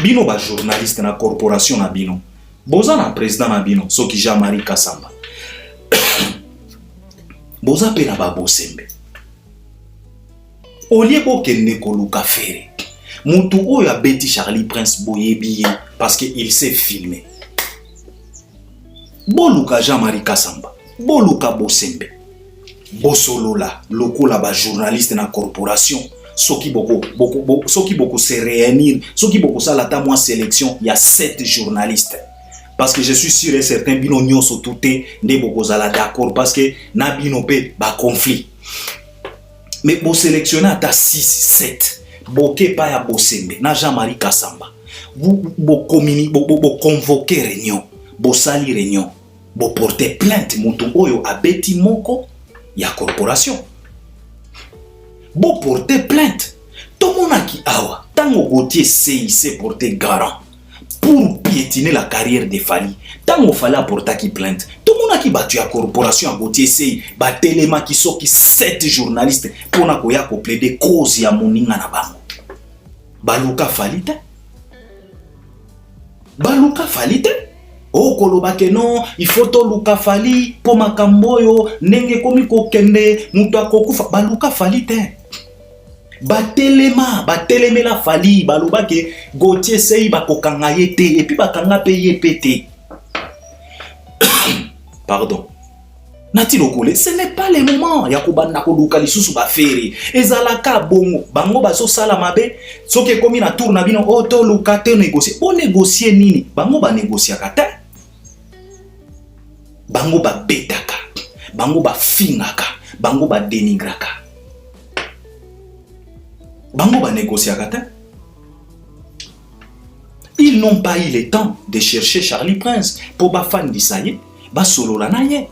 Bino ba journaliste na corporation na bino. Boza na président na bino, soki Jean-Marie Kassamba. Boza pe na ba bosembe. Olie bokende koluka Ferré. Mutu oyo abeti Charlie Prince boyebi parce que il s'est filmé. Boluka Jean-Marie Kassamba. Boluka bosembe. Bosolola lokola ba journaliste na corporation. Soki boko se réunir, soki boko salata moi sélection, il y a 7 journalistes. Parce que je suis sûr et certain bino nyonso touté ne boko zala d'accord parce que na bino pe ba conflit. Mais bo sélectionner à 6 7. Boke pa ya bosembe na Jean-Marie Kassamba. Bo convoquer réunion, bo sali réunion, bo porter plainte mutu oyo abeti moko ya corporation. Bo porter plainte. Tomonaki awa, tango Gauthier s'est porté garant pour piétiner la carrière de Fali. Tango Fali porta ki plainte. Tomonaki batu ya corporation à Gauthier Sei, batelema ki soki 7 journalistes pour na koya ko plaider cause ya moninga na bango. Baluka Fali te. Baluka Fali te. Oh koloba ke non, il faut to luka Fali po makamboyo nenge komi ko kende mutu akokufa. Baluka Fali te. Batelemela Fali baloba ke Gauthier Sei bakokanga ye te et puis bakanga pe ye pété. Pardon. Nati Lokole, ce n'est pas le moment ya kobanda koluka lisusu ba Ferré. Ezalaka bongo, bango baso sala mabe, soki komi na tour na bino auto luka te négocier. O négocier nini? Bango ba négocier kata. Bango ba betaka. Bango ba fingaka, bango ba dénigraka. Bango ba négocier kata. Ils n'ont pas eu le temps de chercher Charlie Prince pour ba fan disaye, ba solo la naye.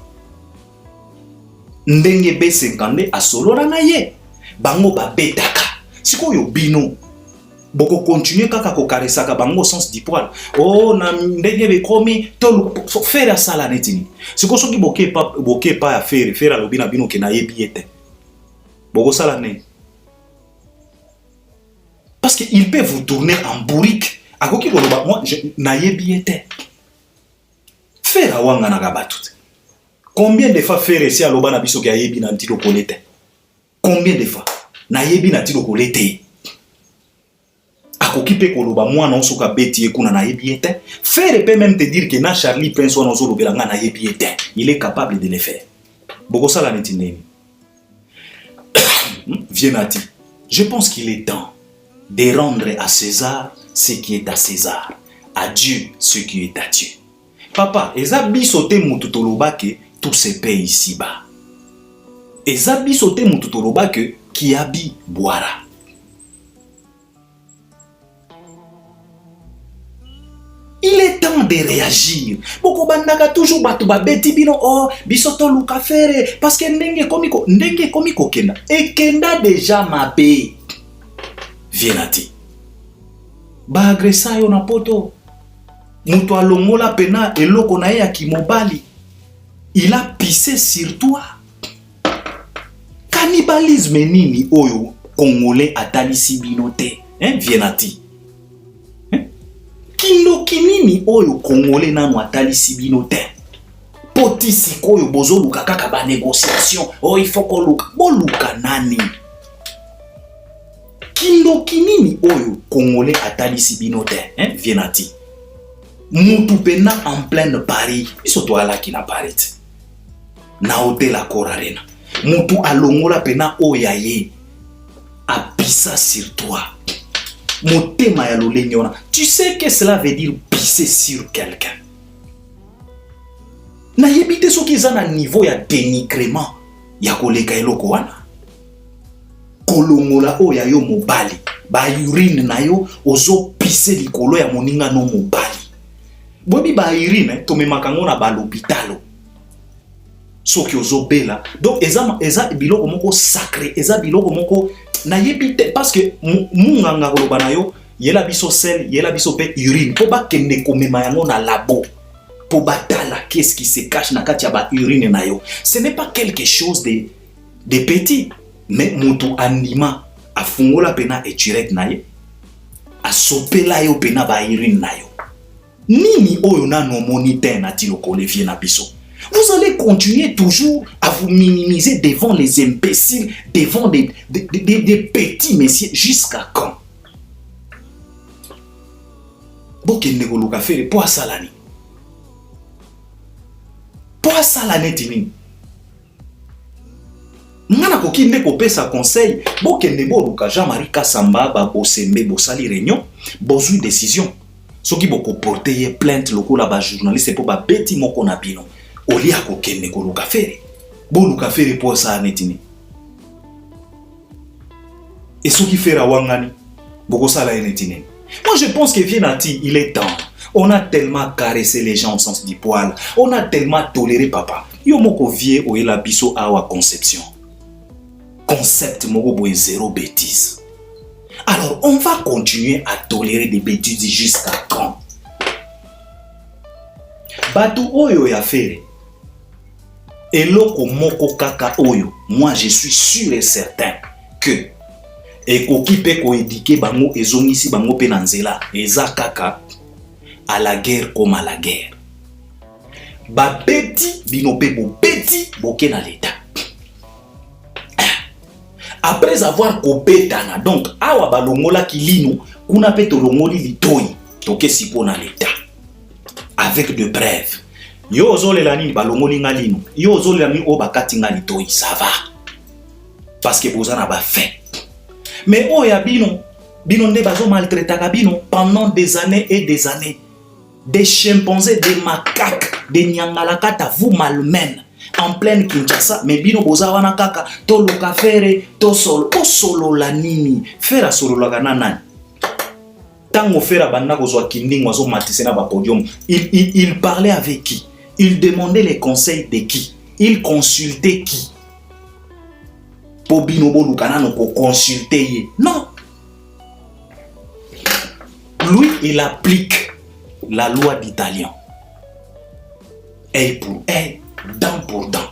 Ndenge B50 a solo la naye. Bango ba betaka. Siko yo bino. Boko continuer kaka ko karesaka bango sens du poil. Oh na ndenge be komi to faire ça la netini. Siko soki boke pa ya faire lobina bino ke na yebi ete. Boko sala ne. Parce qu'il peut vous tourner en bourrique. Akoki koloba moi na yebi ete. Faire awanga na gabatut. Combien de fois faire ici à l'Oba na biso ki ayebi na ntilo kolete? Combien de fois? na yebi na tilo kolete akokipe koloba mwana osoka beti ekuna na yebi ete faire peut même te dire que na Charlie Prince wana ozolobela nga na yebi ete il est capable de le faire bokosala neti nini Vienati, je pense qu'il est temps de rendre à César ce qui est à César, à Dieu ce qui est à Dieu. Papa, eza bisote mututoloba que tout se paie ici-bas. Eza bisote mututoloba que qui habite boira. Il est temps de réagir. Boko bandaka toujours batu ba beti bino oh bisoto luka fere parce que ndenge komiko kenda et kenda déjà mabe. Vienati. Ba agressa yo na poto. Mutu alongola pena eloko na ya kimobali. Il a pissé sur toi. Cannibalisme nini oyo Congolais atalisi binote. Hein Vienati. Kino kinini oyo Congolais nanu atalisi bino te. Poti sikoyo bozo luka kaka ba négociation. Oh il faut qu'on luka. Bo luka nani. Kino kinini oyo Congolais atalisi bino te. Hein Vienati. Mutu pena en pleine Paris. Biso to ala ki na Paris. Na hotel Accor Arena. Mutu alongola pena oyaye. Apisa sur toi. Motema ya lolenyona. Tu sais que cela veut dire pisser sur quelqu'un. Na yebite soki eza na niveau ya dénigrement ya koleka eloko wana. Kolongola oya yo mobali. Ba urine na yo ozo pisser likolo ya moninga no mobali. Bobi ba urine to memakango na ba l'hôpital. Soki ozo bela. Donc eza biloko moko sacré, eza biloko moko na yebite parce que munganga koloba na yo yela biso sel yela biso pe urine po ba kende komema yango na labo po batala qu'est-ce qui se cache na kati ya ba urine na yo. Ce n'est pas quelque chose de petit mais mutu anima afungola pena e direct na ye asopela yo pena ba urine na yo. Nini oyo na no monite na tiloko levie na biso. Vous allez continuer toujours à vous minimiser devant les imbéciles, devant des petits messieurs. Jusqu'à quand? Bokende koluka fere po asalani. Po asalane tini. Ngana kokinde kopesa conseil, bokende boluka Jean-Marie Kasamba ba bosembe bosali réunion, bozui décision. Soki boko porter plainte lokola ba journaliste po ba beti moko na bino. Olia kokende koluka fere. Boluka fere po sa netini. Et ce qui fait wangani boko sala netini. Moi je pense que Vienati, il est temps. On a tellement caressé les gens au sens du poil. On a tellement toléré papa. Yo moko vie o ela biso awa conception. Concept moko boy zéro bêtise. Alors on va continuer à tolérer des bêtises jusqu'à quand? Batu oyo ya fere. Eloko moko kaka oyo, moi je suis sûr et certain que ekoki pe ko édiquer bango ezongisi bango pe na nzela eza kaka à la guerre comme à la guerre. Ba beti bino pe bo beti boke na l'état. Après avoir kopetana donc awa balongola kilino kuna pe tolongoli litoi toke sipo na l'état avec de preuves. Yo ozolela nini balongoli ngalino yo ozolela nini o bakati ngalito ça va parce que bozana ba fait mais o ya bino nde bazo maltraitaka bino pendant des années et des années. Des chimpanzés, des macaques, des nyangalakata vous malmènent en pleine Kinshasa mais bino bozawana kaka to loka fere to solo la nini fera solo la kanana. Tango fera banda kozwa kinding wazo matise na ba podium il parlait avec qui? Il demandait les conseils de qui? Il consultait qui? Pobino Bolukana no ko consulter. Non. Lui, il applique la loi d'Italien. Œil pour œil, dent pour dent.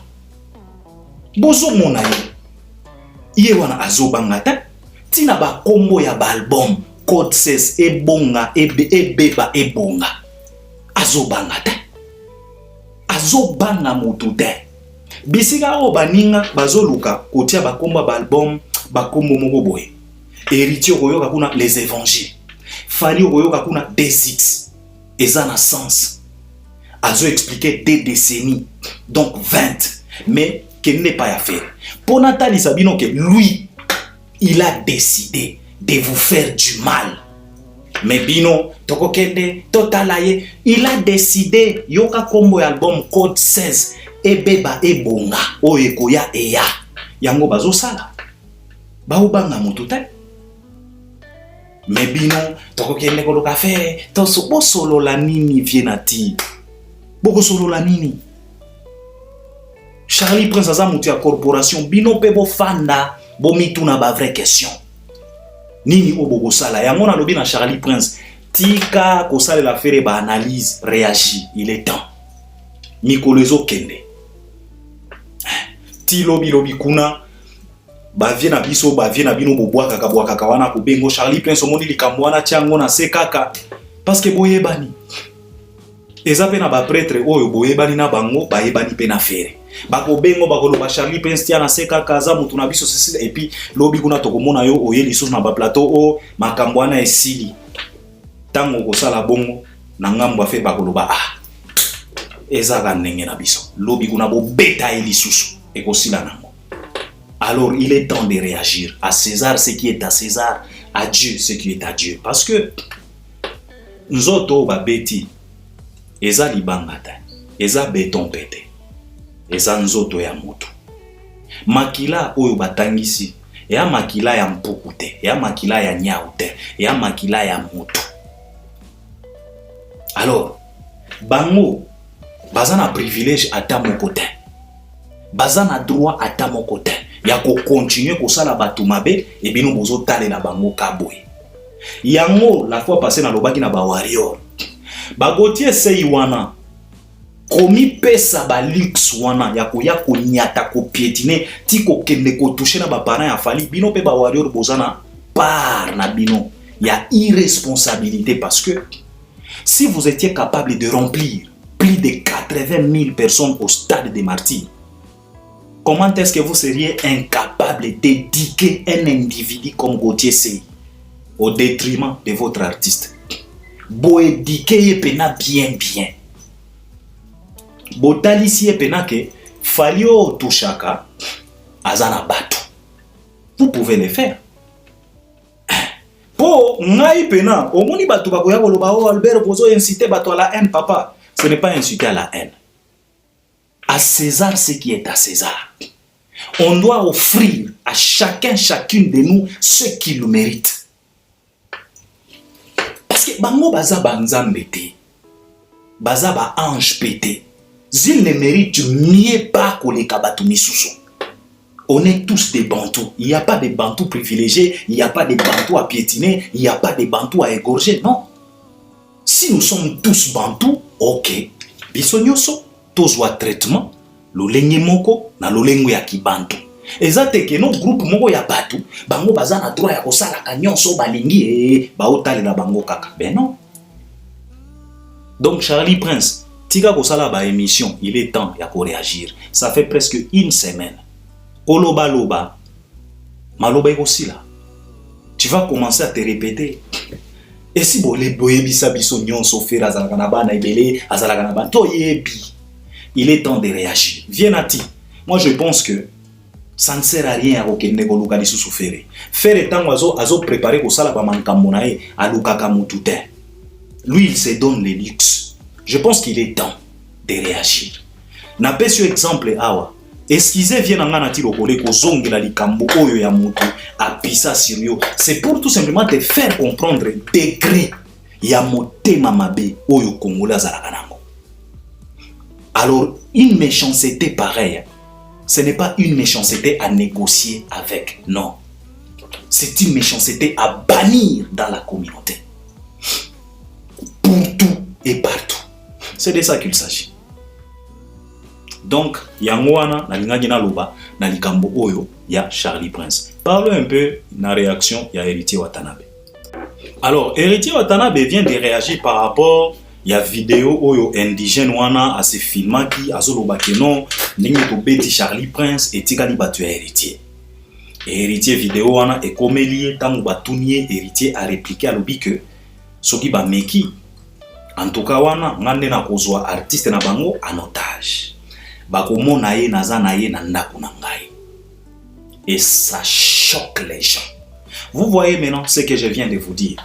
Bozo mona ye. Iye wana azobangata. Tina ba kombo ya ba album. Code 16 ebonga ebeba ebonga. Azobangata. Azobanga motu te. Bisika o baninga bazoluka kotia bakomba ba album bakombo moko boye. Héritier oyo kakuna les évangiles. Fali oyo kakuna des X. Eza na sens. Azo expliqué des décennies. Donc 20. Mais qu'il n'est pas à faire. Pour Nathalie Sabino que lui, il a décidé de vous faire du mal. Mais Bino, Tokokende, Totalaye, il a décidé, Yoka Kombo album code 16, Ebeba Ebonga, Oekoya Eya, Yango Bazo Sala, Baobanga Mutute. Mais Bino, Tokokende Koloka Fere, Toso solo la nini vienati, Boko solo la nini. Charlie Prince Azamutia Corporation, Bino Pebo Fanda, Bomituna ba vraie question. Nini obogo sala ya mona lobi na Charlie Prince tika ko sala la faire ba analyse réagit il est temps Mikolezo kende ti lobi kuna ba vie na biso ba vie na bino bobwaka kabwaka kawana ko bengo Charlie Prince omoni likambo wana tiango na sekaka parce que boyebani ezape na ba prêtre oyo boyebani na bango ba yebani pe na faire bako bengo bakolo ba Charlie Prince tia na seka kaza mutu na biso sisi et puis lobi kuna tokomona yo oye lisusu na ba plateau o makambo na esili tango ko sala bongo na ngambo afe bakolo ba ezaka ndenge na biso lobi kuna bo beta lisusu e ko sila nango. Alors il est temps de réagir à César ce qui est à César, à Dieu ce qui est à Dieu, parce que nzoto ba beti eza libangata eza beton pete eza nzoto ya moto makila oyo batangisi ya makila ya mpuku te ya makila ya nyau te ya makila ya moto. Alors bango baza na privilège ata moko te baza na droit ata moko te ya ko continuer ko sala batu mabe e bino bozo talela bango kaboy yango la fois passée na lobaki na ba warrior bagotie sei wana komi pesa ba luxe wana ya ko nyata ko piétiner ti ko kende ko toucher na ba parents ya fali bino pe ba warrior bozana par na bino ya irresponsabilité, parce que si vous étiez capable de remplir plus de 80 000 personnes au stade des martyrs, comment est-ce que vous seriez incapable d'éduquer un individu comme Gauthier Sey au détriment de votre artiste? Bo éduquer pena bien. Botalisi pena ke falio tushaka azana batu. Vous pouvez le faire. Po ngai pena omoni batu bakoya koloba o Albert Bozo inciter batu à la haine, papa. Ce n'est pas inciter à la haine. À César ce qui est à César. On doit offrir à chacune de nous ce qu'il mérite. Parce que bango baza banzambe te, baza ba ange pété. Zil ne mérite mieux pas que les kabatu misusu. On est tous des bantous. Il n'y a pas de bantous privilégiés, il n'y a pas de bantous à piétiner, il n'y a pas de bantous à égorger, non. Si nous sommes tous bantous, ok. Bisonyoso, tozwa traitement, lolenge moko na lolengo ya kibantu. Ezate ke no groupe moko ya batu, bango baza na droit ya kosala kanyonso balingi ba otali na bango kaka. Ben non. Donc Charlie Prince, tika kosala ba émission, il est temps ya ko réagir. Ça fait presque une semaine. Koloba loba, maloba ekosila. Tu vas commencer à te répéter. Et si bolé boyebisa biso nyonso fera azalaka na bana ebele, azalaka na bana to yebi. Il est temps de réagir. Vienati. Moi je pense que ça ne sert à rien à kokende koluka lisusu fere. Fere tango azo préparer kosala ba mankambo na ye alukaka mutu te. Lui il se donne le luxe. Je pense qu'il est temps de réagir. Na pesio exemple awa. Esquiser vient en anati lokole ko zongela likambo oyo ya mutu apisa sirio. C'est pour tout simplement te faire comprendre degré ya motema mabe oyo Kongola zalaka nango. Alors une méchanceté pareille, ce n'est pas une méchanceté à négocier avec, non. C'est une méchanceté à bannir dans la communauté. Pour tout et partout. C'est de ça qu'il s'agit. Donc, Yangwana, Nalingagi Naloba, Nalikambo Oyo, ya Charlie Prince. Parlons un peu de la réaction ya Héritier Watanabe. Alors, Héritier Watanabe vient de réagir par rapport à la vidéo Oyo indigène wana à ce film qui a zoloba kenon, ningi to beti Charlie Prince et tikali batu ya Héritier. héritier vidéo wana et comme lié tango batunier héritier a répliqué à l'obi que soki ba meki en tout cas wana ngande na kozwa artiste na bango en otage bakomona ye naza na ye na ndako na ngai et ça choque les gens. Vous voyez maintenant ce que je viens de vous dire.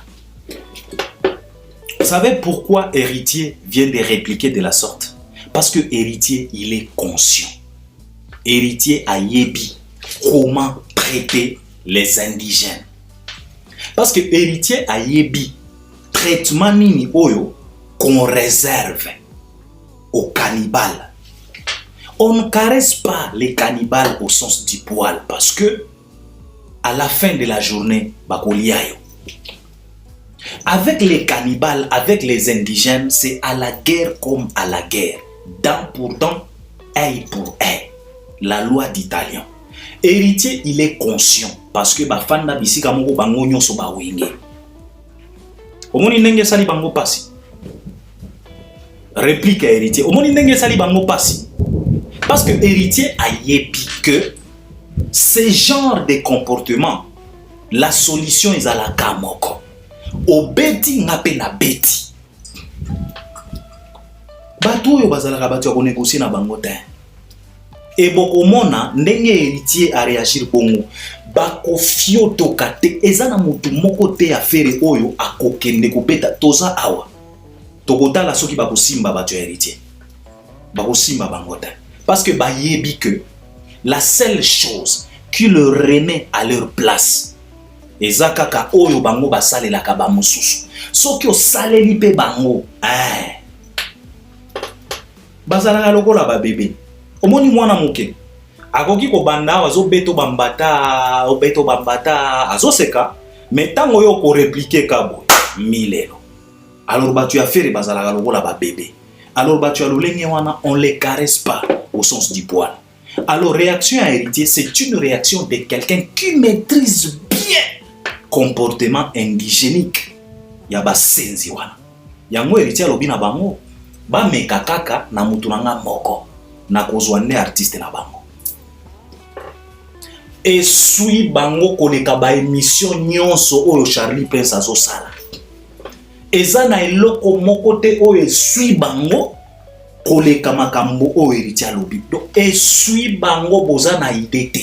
Vous savez pourquoi héritier vient de répliquer de la sorte? Parce que héritier il est conscient. Héritier a yebi comment traiter les indigènes. Parce que héritier a yebi traitement nini oyo qu'on réserve aux cannibales. On ne caresse pas les cannibales au sens du poil parce que à la fin de la journée, bakoliayo. Avec les cannibales, avec les indigènes, c'est à la guerre comme à la guerre. Dent pour dent, œil pour œil. La loi d'Italien. Héritier, il est conscient parce que bafanda bisika moko bango nyonso ba wenge. Omoni ndenge sali bango pasi. Réplique à héritier. Omoni ndenge sali bango pasi. Parce que héritier a yebi que ce genre de comportement, la solution est à la kamoko. Obeti ngape na beti. Batu yo bazalaka batu ya négocier na bango te. Et bokomona ndenge héritier a réagir bongo. Bako fioto kate ezana mutu moko te ya fere oyo akokende kopeta toza awa. Tokotala soki bako simba batu ya héritier. Bako simba bango te. Parce que ba yebi que la seule chose qui le remet à leur place ezakaka oyo bango basalelaka ba mususu soki osaleli pe bango bazalaka lokola ba bébé omoni mwana moke akoki ko banda azobeto bambata obeto bambata azoseka mais tango yo ko répliquer kabo milelo alors batu ya fere bazalaka lokola ba bébé alors batu ya lolenge wana on les caresse pas au sens du poil. Alors, réaction à héritier, c'est une réaction de quelqu'un qui maîtrise bien le comportement indigénique. Yaba senzi wana. Yango héritier lobi na bango, ba meka kaka na mutu nanga moko, na kozwa nde artiste na bango. Et sui bango koleka ba émission nyonso oyo Charlie Prince azosala. Eza na eloko moko te oyo sui bango koleka makambo o héritier lobi. Donc esui bango boza na idée te.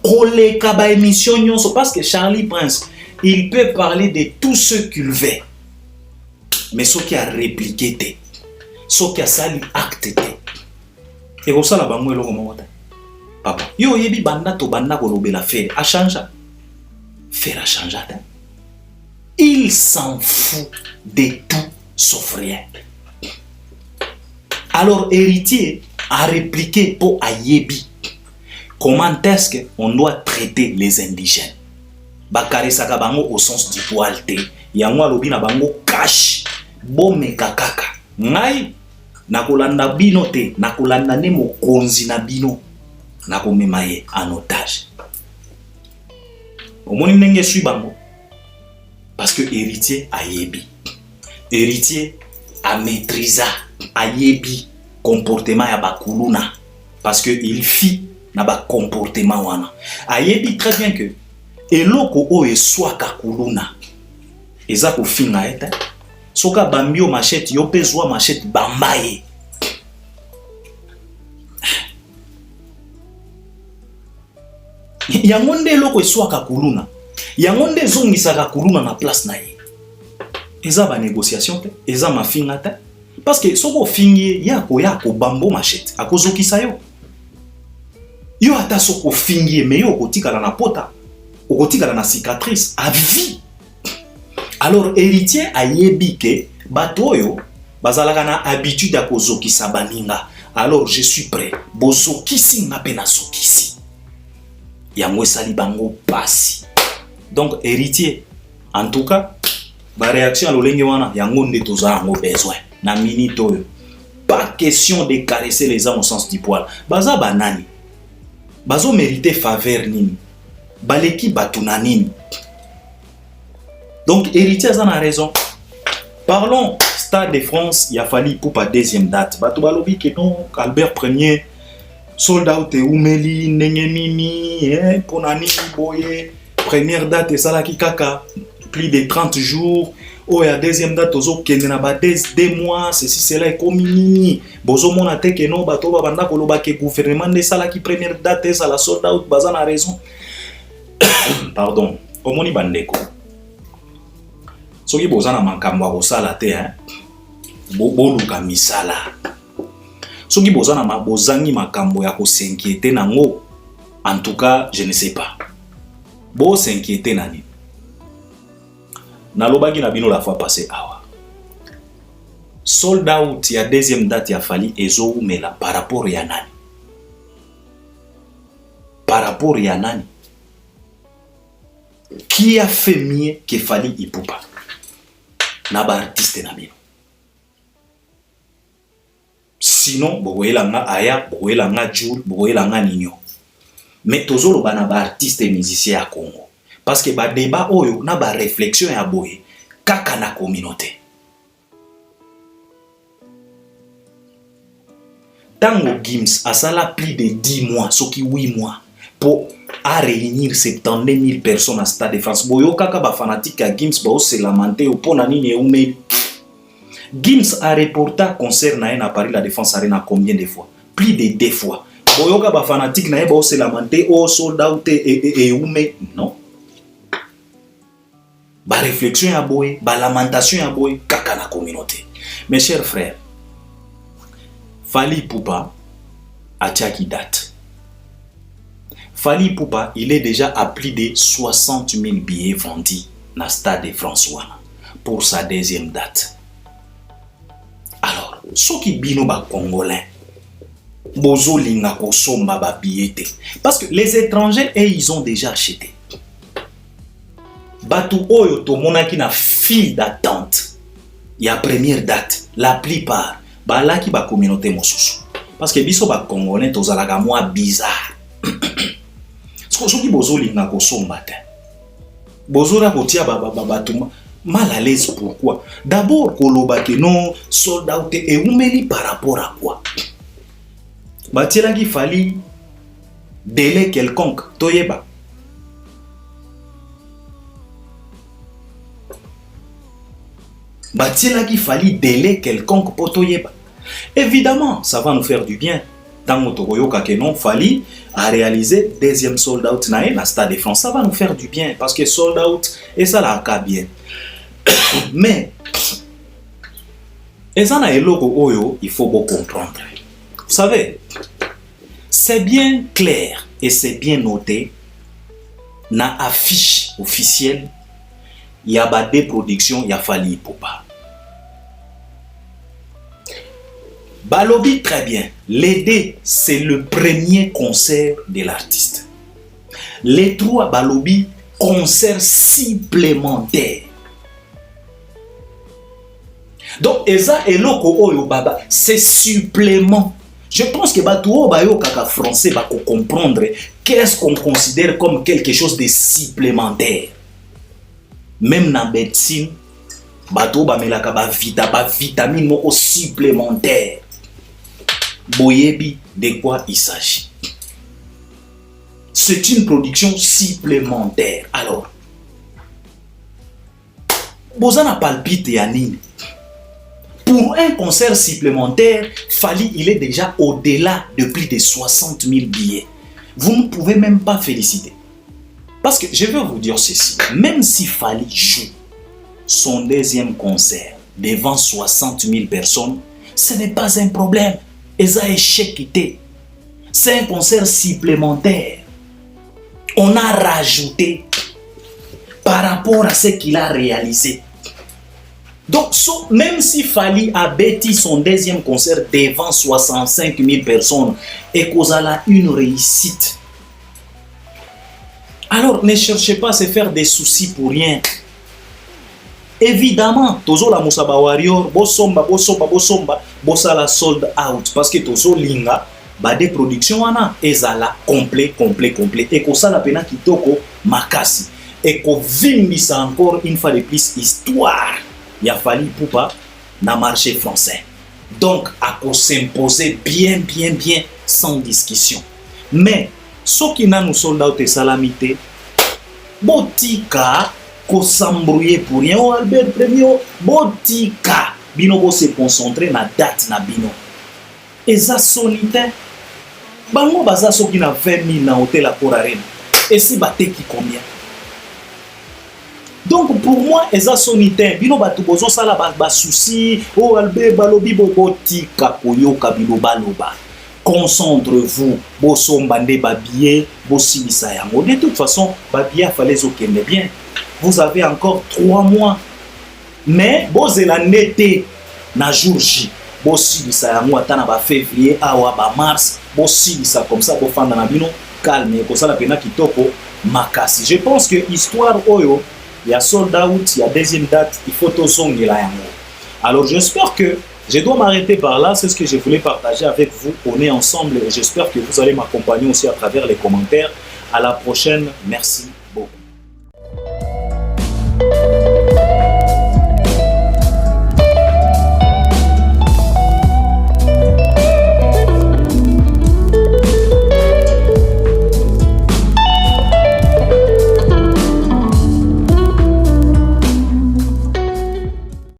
Koleka ba émission nyonso parce que Charlie Prince, il peut parler de tout ce qu'il veut. Mais ce qui a répliqué te, ce qui a sali acte te. Et comme ça la bango eloko moko te. Papa, yo yebi banda to banda kolobela faire a changer. Faire a changer te. Il s'en fout de tout sauf rien. Alors, héritier a répliqué pour Ayebi. Comment est-ce qu'on doit traiter les indigènes? Bakare Sakabango au sens du poil te. Yangwa lobina bango cash. Bome kakaka. Ngai nakolanda bino te. Nakolanda ne mo konzi na bino. Nakomemaye en otage. Omoni ndenge sui bango. Parce que héritier Ayebi. Héritier a maîtrisé Ayebi comportement ya bakuluna parce que il fit na ba comportement wana. Ayebi très bien que eloko o eswa kakuluna eza ko finga eta soka bambio machette yo pezwa machette bambaye. Yango nde eloko eswa kakuluna. Yango nde zongisa kakuluna na place na ye. Eza ba négociation te, eza ma finga te. Parce que soko fingi yako bambo machette akozokisa yo. Yo ata soko fingi mais yo kotikala na pota. Okotikala na cicatrice à vie. Alors héritier ayebi ke bato oyo bazalaka na habitude ya kozokisa baninga. Alors je suis prêt. Bozokisi nga pe na sokisi. Yango esali bango pasi. Donc héritier en tout cas ba réaction à lolenge wana yango nde toza yango besoin. Na minute oyo. Pas question de caresser les gens au sens du poil. Baza banani. Bazo mériter faveur nini. Baleki batuna nini. Donc héritier a raison. Parlons Stade de France, il a fallu pour pas deuxième date. Bato balobi que non, Albert Ier Soldat out umeli nengenini ponani boye première date et ça là qui kaka plus de 30 jours. Oh, ya deuxième date ozo kende na ba 2 mois ceci cela est comini bozo mona te que non bato ba banda koloba ke gouvernement de sala qui première date ça la soldat out bazana raison. Pardon omoni bandeko soki bozana makambo ya kosala te hein boluka misala soki bozana bozangi makambo ya kosinquiéter nango en tout cas je ne sais pas bo s'inquiéter nani nalobaki na bino la fois passée awa sold out ya deuxième date ya Fally ezoumela par rapport ya nani qui a fait mieux que Fally Ipupa na ba artiste na bino sinon bokoyela nga Aya bokoyela nga Jules bokoyela nga Nino mais tozolo bana ba artiste et musicien à Congo parce que ba débat oyo na ba réflexion ya boye kaka na communauté tango Gims asala plus de 10 mois soki 8 mois pour à réunir 72 000 personnes à Stade de France boyo kaka ba fanatique à Gims ba se lamenter au pona nini eume Gims a reporté concert na à Paris la Défense Arena combien de fois plus de 2 fois boyo ka ba fanatique na ba se lamenter au sold out et eume non ba réflexion ya boy ba lamentation ya boy kaka na communauté. Mes chers frères, Fally Ipupa a qui date. Fally Ipupa, il est déjà à plus de 60 000 billets vendus dans Stade de France pour sa deuxième date. Alors, ceux qui bino ba congolais, bozo linga ko somba ba billet parce que les étrangers et ils ont déjà acheté. Batu oyo to monaki na file d'attente. Il y a première date, la plupart ba ki ba communauté mosusu parce que biso ba congolais tozalaka moi bizarre. Soki bozo linga ko somba te. Bozo na kotia batu mal à l'aise pourquoi? D'abord koloba ke non sold out et umeli par rapport à quoi? Batiela ki Fally délai quelconque toyeba. Batiela ki Fally délai quelconque pour toyeba. Évidemment, ça va nous faire du bien. Dans notre royoka que non Fally a réalisé deuxième sold out na la Stade de France, ça va nous faire du bien parce que sold out et ça la ka bien. Mais et ça na eloko oyo, il faut beaucoup comprendre. Vous savez, c'est bien clair et c'est bien noté na affiche officielle il y a ba des productions il y a Fally Ipupa. Balobi très bien. L'aider, c'est le premier concert de l'artiste. Les 3 Balobi, concert supplémentaire. Donc, Eza et Loko Oyo Baba, c'est supplément. Je pense que Batouo Bayo Kaka français va comprendre qu'est-ce qu'on considère comme quelque chose de supplémentaire. Même dans la médecine, Batouo Bamelaka ba vitamine moko supplémentaire. Boyebi, de quoi il s'agit? C'est une production supplémentaire. Alors, Bozana palpite Yanine. Pour un concert supplémentaire, Fally, il est déjà au-delà de plus de 60 000 billets. Vous ne pouvez même pas féliciter. Parce que je vais vous dire ceci. Même si Fally joue son deuxième concert devant 60 000 personnes, ce n'est pas un problème. Et ça échec. C'est un concert supplémentaire. On a rajouté par rapport à ce qu'il a réalisé. Donc, même si Fally a bâti son deuxième concert devant 65 000 personnes et qu'on a une réussite, alors ne cherchez pas à se faire des soucis pour rien. Évidemment, tozo la Musaba Warrior, bosomba, bosala sold out. Parce que tozo linga, ba des productions wana, ezala complet. Et ko sala pena kitoko makasi. Et ko vimbisa encore une fois de plus histoire. Il a fallu Ipupa na marché français. Donc, à s'imposer bien, bien, bien, sans discussion. Mais, ce qui n'a nous soldats de salamité, botika, ko s'embrouiller pour rien, oh Albert Premier, botika, bino ko se concentrer na date na bino. Et ça sonite, bango baza so qui na 20 000 na hôtel à Corarena. Et si baté qui combien? Donc pour moi, eza sonite, bino batu bozo sala ba souci, oh Albert balobi botika koyoka bino baloba. Concentrez-vous, bosombande babier, bosilisa yango. De toute façon, babier fallait okende bien. Vous avez encore 3 mois. Mais bozela nete na jour J. Bosilisa yango atana ba février awa ba mars, bosilisa comme ça bofanda na bino calme ko sala pena kitoko makasi. Je pense que histoire oyo il y a sold out, il y a deuxième date, il faut tozongela yango. Alors j'espère que je dois m'arrêter par là, c'est ce que je voulais partager avec vous. On est ensemble et j'espère que vous allez m'accompagner aussi à travers les commentaires. À la prochaine, merci.